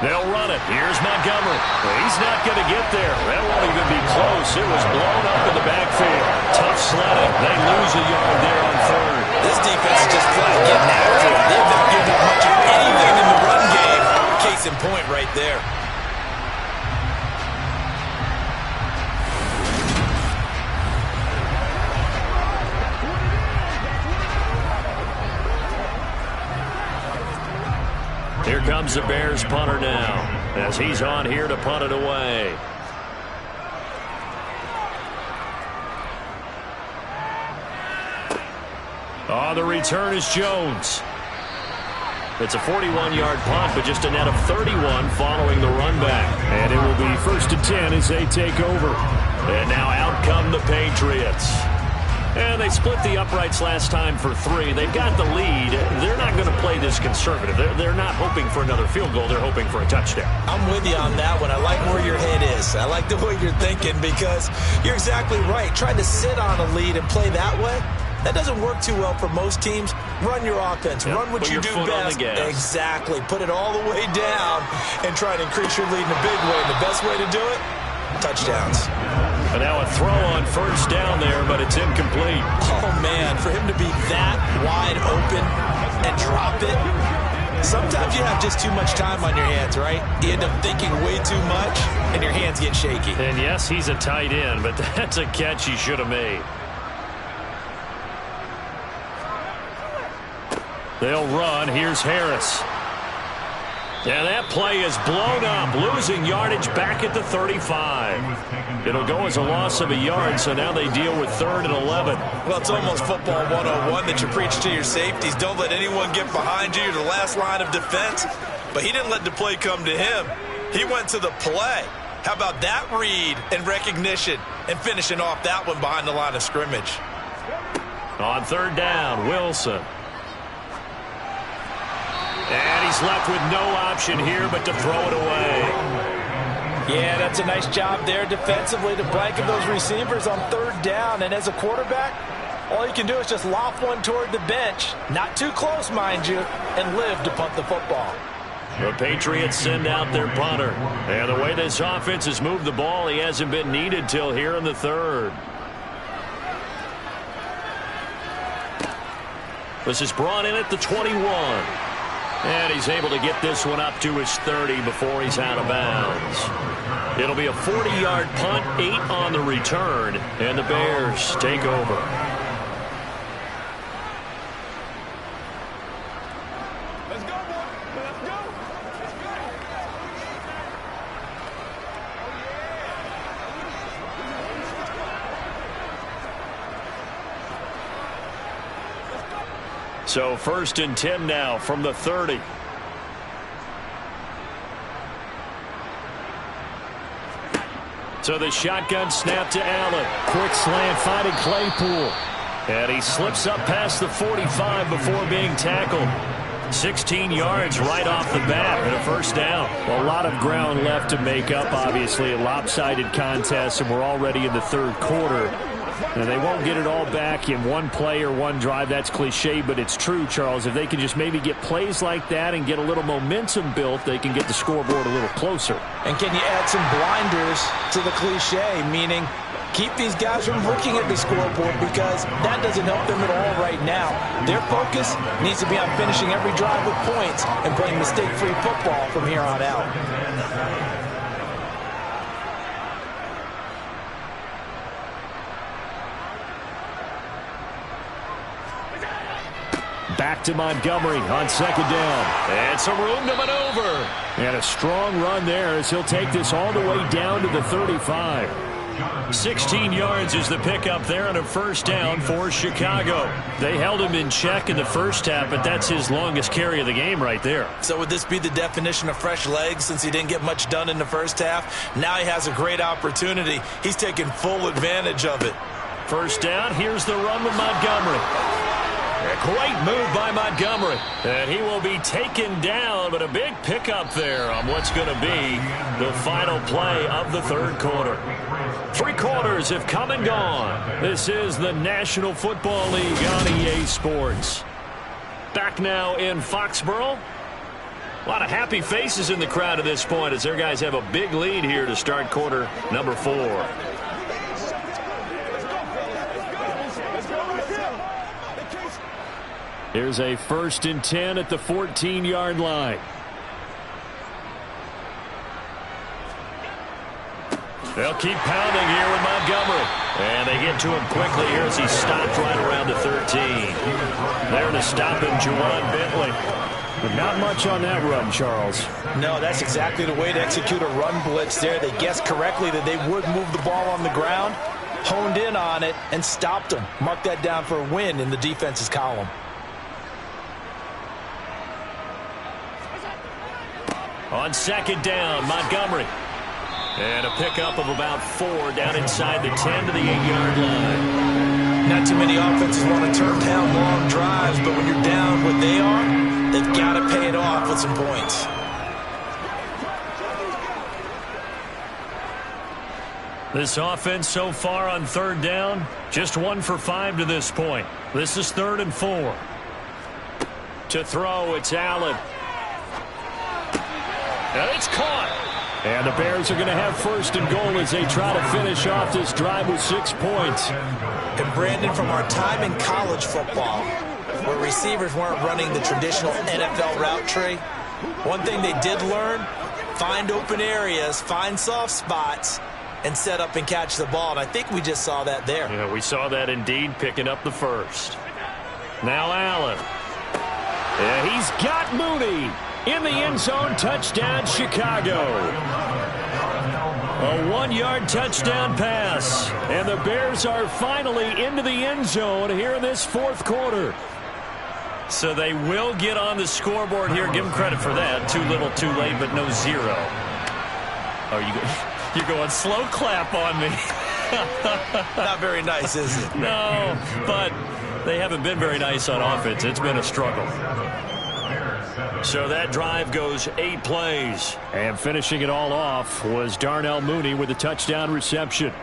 They'll run it. Here's Montgomery. He's not going to get there. That won't even be close. It was blown up in the backfield. Tough sledding. They lose a yard there on 3rd. This defense is just flat getting after it. They've not given up much of anything in the run game. Case in point right there. Here comes the Bears punter now as he's on here to punt it away. The return is Jones. It's a 41-yard punt, but just a net of 31 following the run back. And it will be 1st and 10 as they take over. And now out come the Patriots. And they split the uprights last time for 3. They've got the lead. They're not going to play this conservative. They're not hoping for another field goal. They're hoping for a touchdown. I'm with you on that one. I like where your head is. I like the way you're thinking because you're exactly right. Trying to sit on a lead and play that way, that doesn't work too well for most teams. Run your offense. Run what you do best. Exactly. Put it all the way down and try to increase your lead in a big way. And the best way to do it, touchdowns. And now a throw on 1st down there, but it's incomplete. Oh, man, for him to be that wide open and drop it, sometimes you have just too much time on your hands, right? You end up thinking way too much, and your hands get shaky. And, yes, he's a tight end, but that's a catch he should have made. They'll run. Here's Harris. And that play is blown up, losing yardage back at the 35. It'll go as a loss of a yard, so now they deal with 3rd and 11. Well, it's almost football 101 that you preach to your safeties. Don't let anyone get behind you. You're the last line of defense. But he didn't let the play come to him. He went to the play. How about that read and recognition and finishing off that one behind the line of scrimmage? On 3rd down, Wilson. And he's left with no option here but to throw it away. Yeah, that's a nice job there defensively to blanket those receivers on 3rd down. And as a quarterback, all you can do is just loft one toward the bench. Not too close, mind you, and live to punt the football. The Patriots send out their punter. And the way this offense has moved the ball, he hasn't been needed till here in the 3rd. This is brought in at the 21. And he's able to get this one up to his 30 before he's out of bounds. It'll be a 40-yard punt, 8 on the return, and the Bears take over. Let's go, boy. Let's go. So 1st and 10 now from the 30. So the shotgun snap to Allen. Quick slant finding Claypool. And he slips up past the 45 before being tackled. 16 yards right off the bat and a 1st down. A lot of ground left to make up, obviously. A lopsided contest, and we're already in the 3rd quarter. And they won't get it all back in one play or one drive. That's cliche, but it's true, Charles. If they can just maybe get plays like that and get a little momentum built, they can get the scoreboard a little closer. And can you add some blinders to the cliche, meaning keep these guys from looking at the scoreboard because that doesn't help them at all right now. Their focus needs to be on finishing every drive with points and playing mistake-free football from here on out. Back to Montgomery on 2nd down. And some room to maneuver. And a strong run there as he'll take this all the way down to the 35. 16 yards is the pickup there and a 1st down for Chicago. They held him in check in the 1st half, but that's his longest carry of the game right there. So would this be the definition of fresh legs since he didn't get much done in the 1st half? Now he has a great opportunity. He's taking full advantage of it. 1st down, here's the run with Montgomery. A great move by Montgomery. And he will be taken down, but a big pickup there on what's going to be the final play of the 3rd quarter. 3 quarters have come and gone. This is the National Football League on EA Sports. Back now in Foxborough. A lot of happy faces in the crowd at this point as their guys have a big lead here to start quarter number 4. Here's a 1st and 10 at the 14-yard line. They'll keep pounding here with Montgomery. And they get to him quickly here as he stopped right around the 13. There to stop him, Juwan Bentley. But not much on that run, Charles. No, that's exactly the way to execute a run blitz there. They guessed correctly that they would move the ball on the ground, honed in on it, and stopped them. Mark that down for a win in the defense's column. On second down, Montgomery. And a pickup of about 4 down inside the 10 to the 8-yard line. Not too many offenses want to turn down long drives, but when you're down what they are, they've got to pay it off with some points. This offense so far on third down, just 1 for 5 to this point. This is 3rd and 4. To throw, it's Allen. And it's caught. And the Bears are going to have 1st and goal as they try to finish off this drive with 6 points. And Brandon, from our time in college football, where receivers weren't running the traditional NFL route tree, one thing they did learn, find open areas, find soft spots, and set up and catch the ball. And I think we just saw that there. Yeah, we saw that indeed, picking up the 1st. Now Allen. Yeah, he's got Mooney. In the end zone, touchdown, Chicago. A 1-yard touchdown pass. And the Bears are finally into the end zone here in this 4th quarter. So they will get on the scoreboard here. Give them credit for that. Too little, too late, but no 0. Oh, you're going slow clap on me. Not very nice, is it? No, but they haven't been very nice on offense. It's been a struggle. So that drive goes 8 plays. And finishing it all off was Darnell Mooney with a touchdown reception.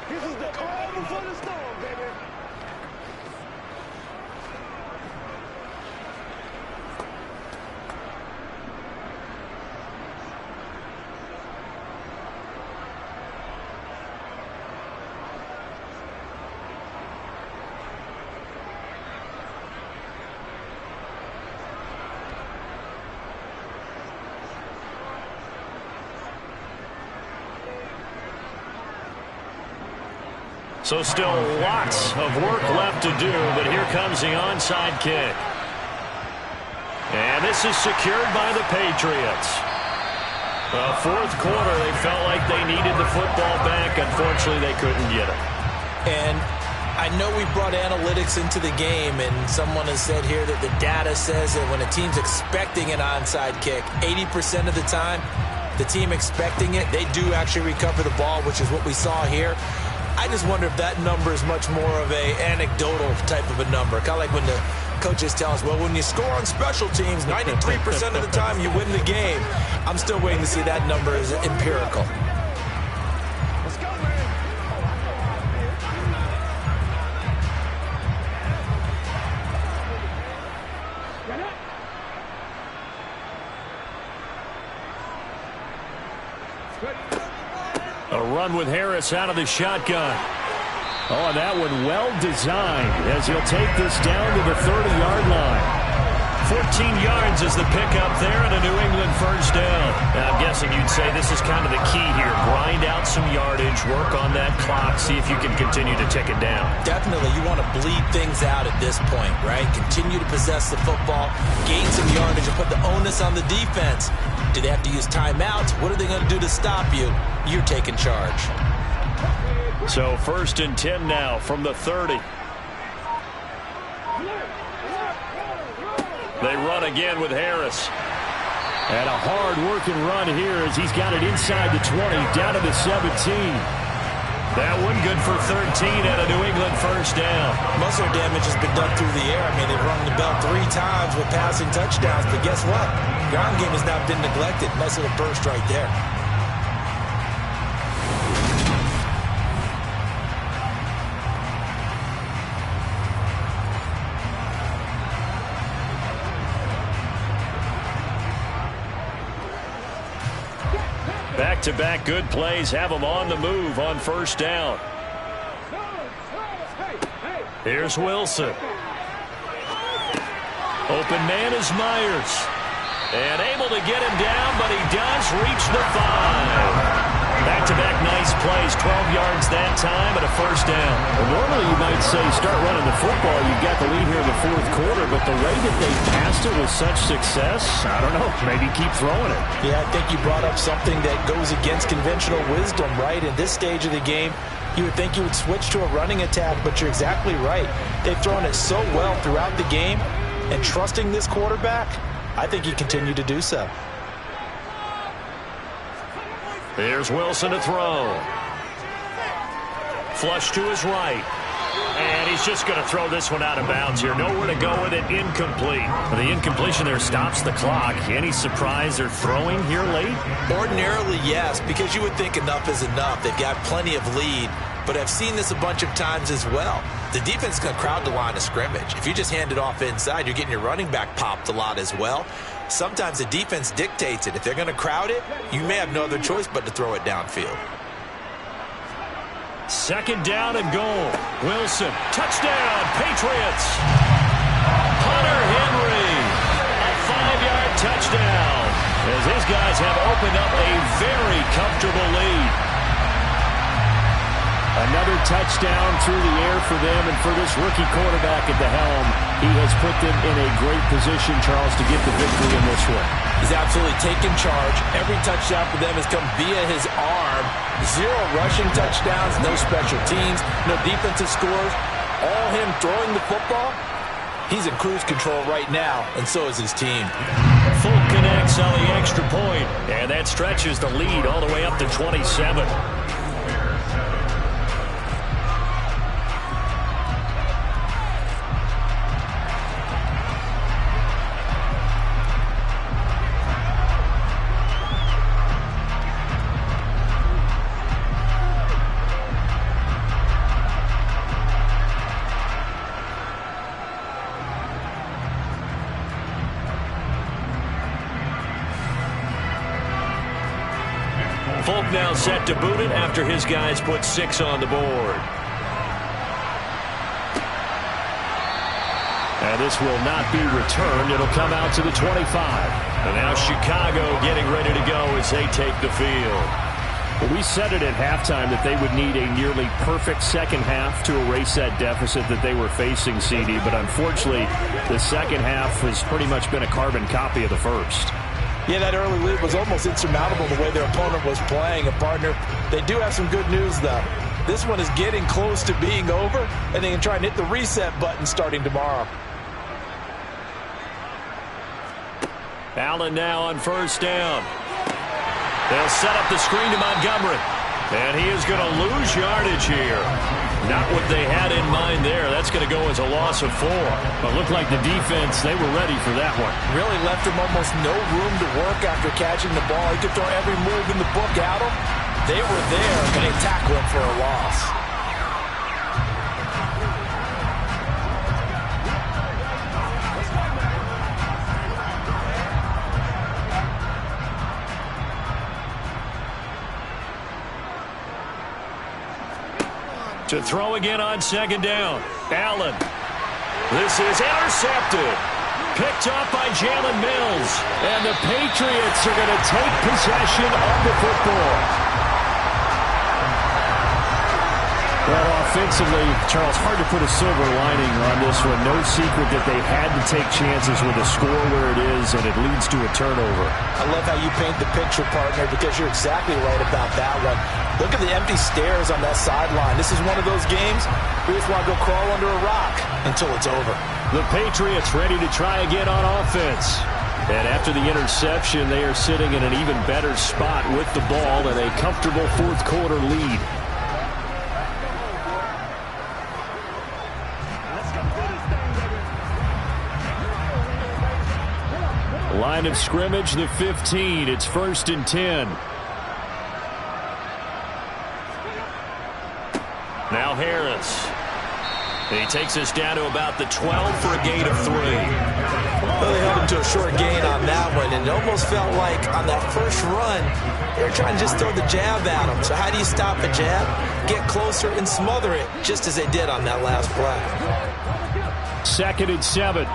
This is the calm before the storm, baby. So still lots of work left to do, but here comes the onside kick. And this is secured by the Patriots. The 4th quarter, they felt like they needed the football back. Unfortunately, they couldn't get it. And I know we brought analytics into the game, and someone has said here that the data says that when a team's expecting an onside kick, 80% of the time, the team expecting it, they do actually recover the ball, which is what we saw here. I just wonder if that number is much more of a anecdotal type of a number. Kind of like when the coaches tell us, well, when you score on special teams, 93% of the time you win the game. I'm still waiting to see that number is empirical. Let's go, man. A run with Harris out of the shotgun. Oh, and that one well designed as he'll take this down to the 30-yard line. 14 yards is the pickup there and a New England 1st down. Now, I'm guessing you'd say this is kind of the key here. Grind out some yardage, work on that clock, see if you can continue to tick it down. Definitely. You want to bleed things out at this point, right? Continue to possess the football, gain some yardage, and put the onus on the defense. Do they have to use timeouts? What are they going to do to stop you? You're taking charge. So 1st and 10 now from the 30. They run again with Harris. And a hard-working run here as he's got it inside the 20, down to the 17. That one good for 13 and a New England 1st down. Muscle damage has been done through the air. I mean, they've rung the bell 3 times with passing touchdowns, but guess what? Ground game has not been neglected. Nice little burst right there. Back-to-back good plays have them on the move on 1st down. Here's Wilson. Open man is Myers. And able to get him down, but he does reach the 5. Back-to-back nice plays, 12 yards that time and a 1st down. Well, normally you might say start running the football. You've got the lead here in the 4th quarter, but the way that they passed it with such success, I don't know, maybe keep throwing it. Yeah, I think you brought up something that goes against conventional wisdom, right? In this stage of the game, you would think you would switch to a running attack, but you're exactly right. They've thrown it so well throughout the game. and trusting this quarterback, I think he continued to do so. Here's Wilson to throw. Flush to his right. And he's just going to throw this one out of bounds here. Nowhere to go with it. Incomplete. The incompletion there stops the clock. Any surprise they're throwing here late? Ordinarily, yes, because you would think enough is enough. They've got plenty of lead, but I've seen this a bunch of times as well. The defense can crowd the line of scrimmage. If you just hand it off inside, you're getting your running back popped a lot as well. Sometimes the defense dictates it. If they're going to crowd it, you may have no other choice but to throw it downfield. Second down and goal. Wilson, touchdown, Patriots. Hunter Henry, a 5-yard touchdown, as his guys have opened up a very comfortable lead. Another touchdown through the air for them, and for this rookie quarterback at the helm, he has put them in a great position, Charles, to get the victory in this one. He's absolutely taken charge. Every touchdown for them has come via his arm. 0 rushing touchdowns, no special teams, no defensive scores. All him throwing the football. He's in cruise control right now, and so is his team. Full connects on the extra point, and that stretches the lead all the way up to 27. Folk now set to boot it after his guys put 6 on the board. And this will not be returned. It'll come out to the 25. And now Chicago getting ready to go as they take the field. Well, we said it at halftime that they would need a nearly perfect second half to erase that deficit that they were facing, CD. But unfortunately, the second half has pretty much been a carbon copy of the first. Yeah, that early lead was almost insurmountable the way their opponent was playing. And, partner, they do have some good news, though. This one is getting close to being over, and they can try and hit the reset button starting tomorrow. Allen now on first down. They'll set up the screen to Montgomery. And he is going to lose yardage here. Not what they had in mind there. That's going to go as a loss of 4. But looked like the defense, they were ready for that one. Really left him almost no room to work after catching the ball. He could throw every move in the book at him. They were there, but they tackled him for a loss. To throw again on second down. Allen. This is intercepted. Picked up by Jalen Mills. And the Patriots are going to take possession of the football. Well, offensively, Charles, hard to put a silver lining on this one. No secret that they had to take chances with a score where it is, and it leads to a turnover. I love how you paint the picture, partner, because you're exactly right about that one. Look at the empty stares on that sideline. This is one of those games where you just want to go crawl under a rock until it's over. The Patriots ready to try again on offense. And after the interception, they are sitting in an even better spot with the ball and a comfortable fourth quarter lead. Line of scrimmage, the 15. It's 1st and 10. Now Harris. He takes us down to about the 12 for a gain of 3. Well, they held him to a short gain on that one, and it almost felt like on that first run, they were trying to just throw the jab at him. So how do you stop a jab? Get closer and smother it, just as they did on that last play. 2nd and 7.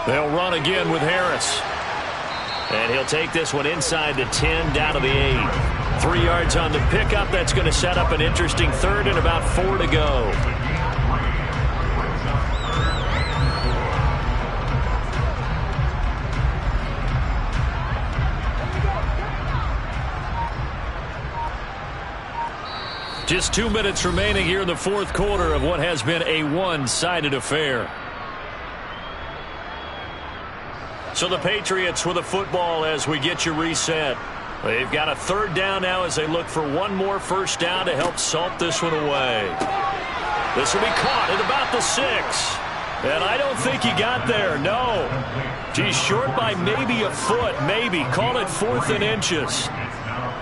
They'll run again with Harris. And he'll take this one inside the 10, down to the 8. 3 yards on the pickup. That's going to set up an interesting 3rd and about 4 to go. Just 2 minutes remaining here in the fourth quarter of what has been a one-sided affair. So the Patriots with a football as we get you reset. They've got a third down now as they look for one more first down to help salt this one away. This will be caught at about the 6. And I don't think he got there, no. He's short by maybe a foot, maybe. Call it 4th and inches.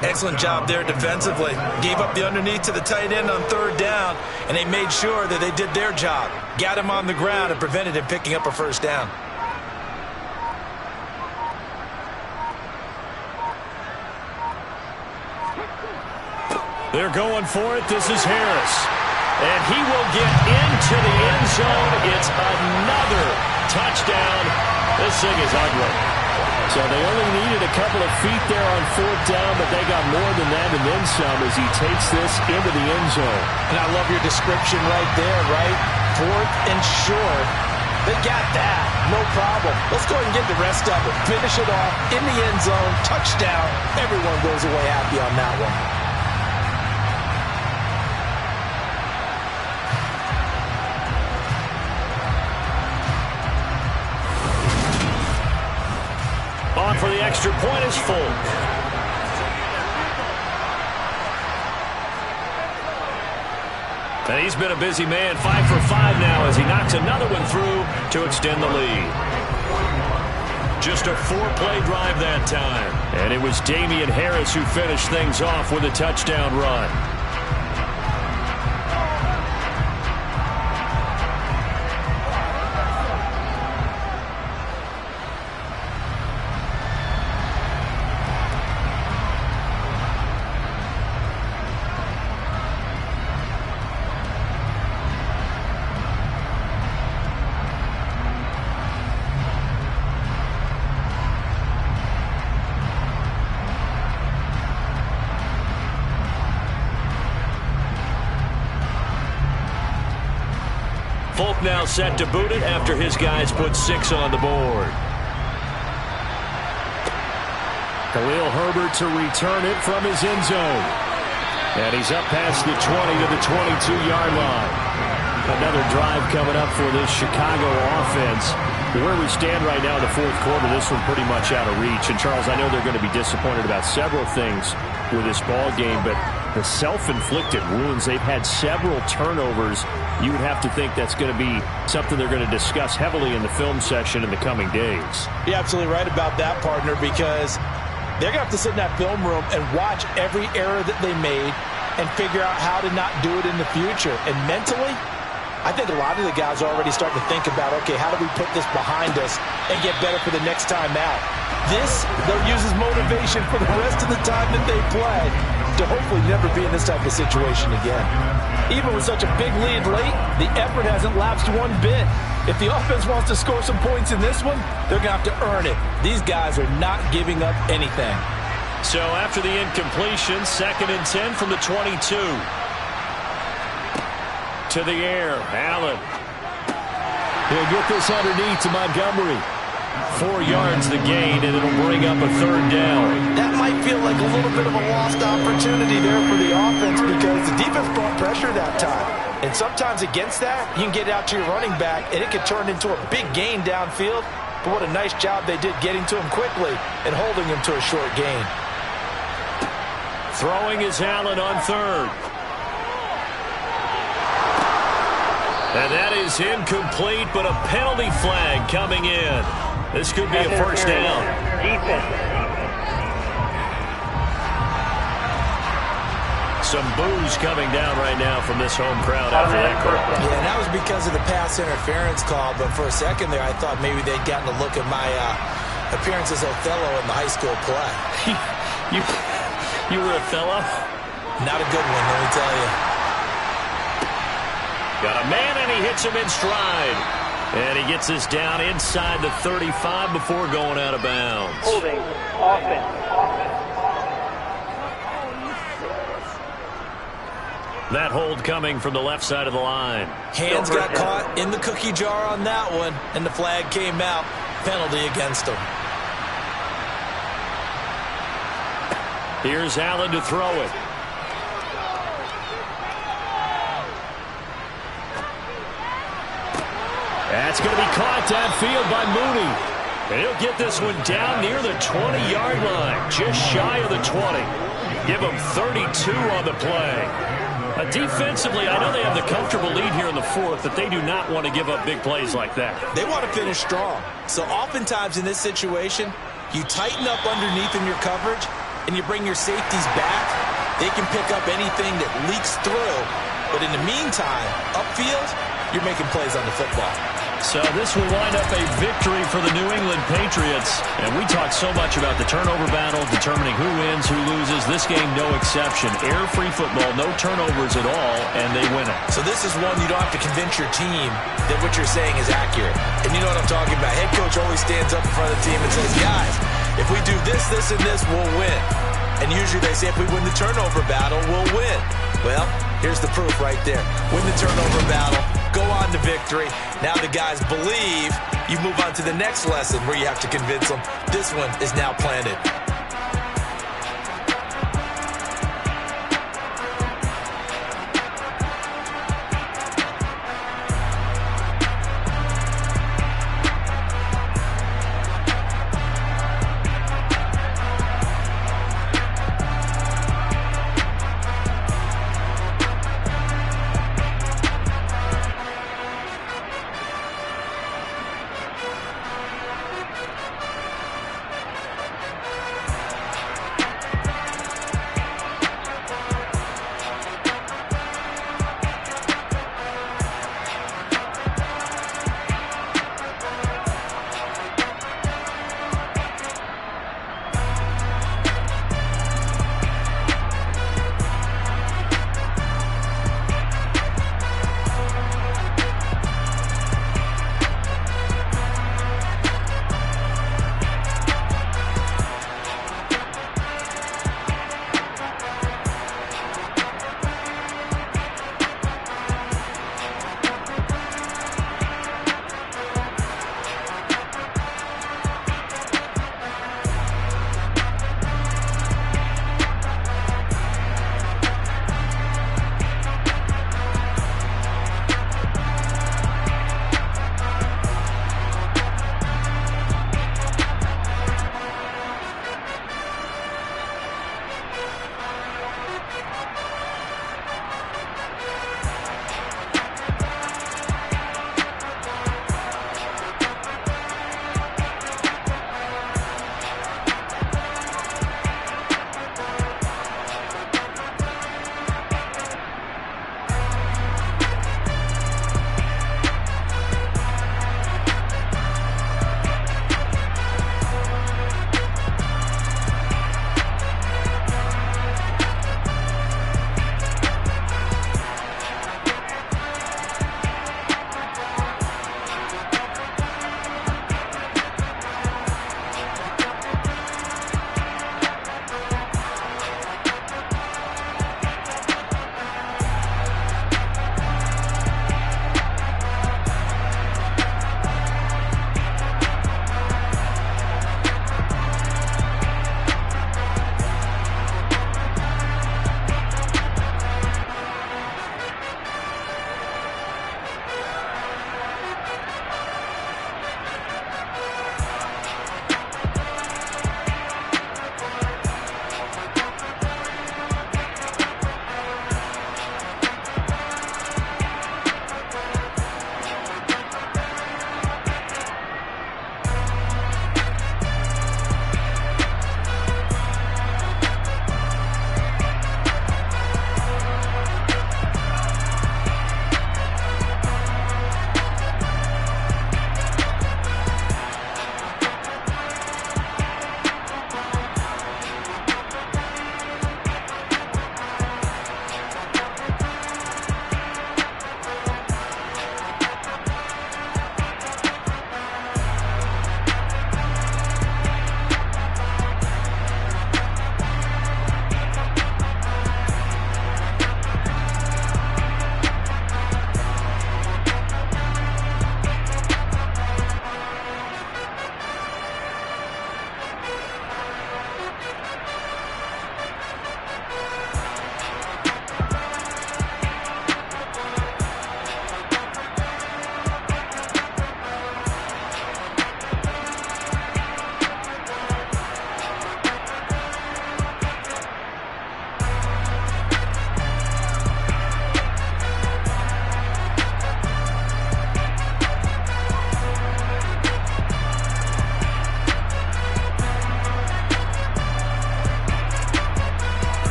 Excellent job there defensively. Gave up the underneath to the tight end on third down, and they made sure that they did their job. Got him on the ground and prevented him picking up a first down. They're going for it. This is Harris. And he will get into the end zone. It's another touchdown. This thing is ugly. So they only needed a couple of feet there on fourth down, but they got more than that and then some as he takes this into the end zone. And I love your description right there, right? 4th and short. They got that. No problem. Let's go ahead and get the rest of it. Finish it off in the end zone. Touchdown. Everyone goes away happy on that one. On for the extra point is Folk. And he's been a busy man, 5 for 5 now as he knocks another one through to extend the lead. Just a 4-play drive that time. And it was Damian Harris who finished things off with a touchdown run. Folk now set to boot it after his guys put 6 on the board. Khalil Herbert to return it from his end zone. And he's up past the 20 to the 22-yard line. Another drive coming up for this Chicago offense. Where we stand right now in the fourth quarter, this one pretty much out of reach. And, Charles, I know they're going to be disappointed about several things with this ball game, but the self-inflicted wounds, they've had several turnovers. You would have to think that's going to be something they're going to discuss heavily in the film session in the coming days. You're absolutely right about that, partner, because they're going to have to sit in that film room and watch every error that they made and figure out how to not do it in the future. And mentally, I think a lot of the guys are already starting to think about, okay, how do we put this behind us and get better for the next time out? This, they'll use as motivation for the rest of the time that they play to hopefully never be in this type of situation again. Even with such a big lead late, the effort hasn't lapsed one bit. If the offense wants to score some points in this one, they're going to have to earn it. These guys are not giving up anything. So after the incompletion, 2nd and 10 from the 22. To the air, Allen. He'll get this underneath to Montgomery. 4 yards the gain, and it'll bring up a third down. That might feel like a little bit of a lost opportunity there for the offense because the defense brought pressure that time. And sometimes against that, you can get out to your running back, and it could turn into a big gain downfield. But what a nice job they did getting to him quickly and holding him to a short gain. Throwing is Allen on third. And that is incomplete, but a penalty flag coming in. This could be a first down. Some boos coming down right now from this home crowd after that call. Yeah, and that was because of the pass interference call, but for a second there I thought maybe they'd gotten a look at my appearance as Othello in the high school play. You were Othello? Not a good one, let me tell you. Got a man, and he hits him in stride. And he gets us down inside the 35 before going out of bounds. Holding, offense. That hold coming from the left side of the line. Hands got caught in the cookie jar on that one, and the flag came out. Penalty against him. Here's Allen to throw it. That's going to be caught downfield by Mooney. And he'll get this one down near the 20-yard line, just shy of the 20. Give them 32 on the play. Defensively, I know they have the comfortable lead here in the fourth, but they do not want to give up big plays like that. They want to finish strong. So oftentimes in this situation, you tighten up underneath in your coverage, and you bring your safeties back. They can pick up anything that leaks through. But in the meantime, upfield, you're making plays on the football. So this will wind up a victory for the New England Patriots. And we talked so much about the turnover battle, determining who wins, who loses. This game, no exception. Air-free football, no turnovers at all, and they win it. So this is one you don't have to convince your team that what you're saying is accurate. And you know what I'm talking about. Head coach always stands up in front of the team and says, guys, if we do this, this, and this, we'll win. And usually they say if we win the turnover battle, we'll win. Well, here's the proof right there. Win the turnover battle. Go on to victory. Now the guys believe. You move on to the next lesson where you have to convince them. This one is now planted.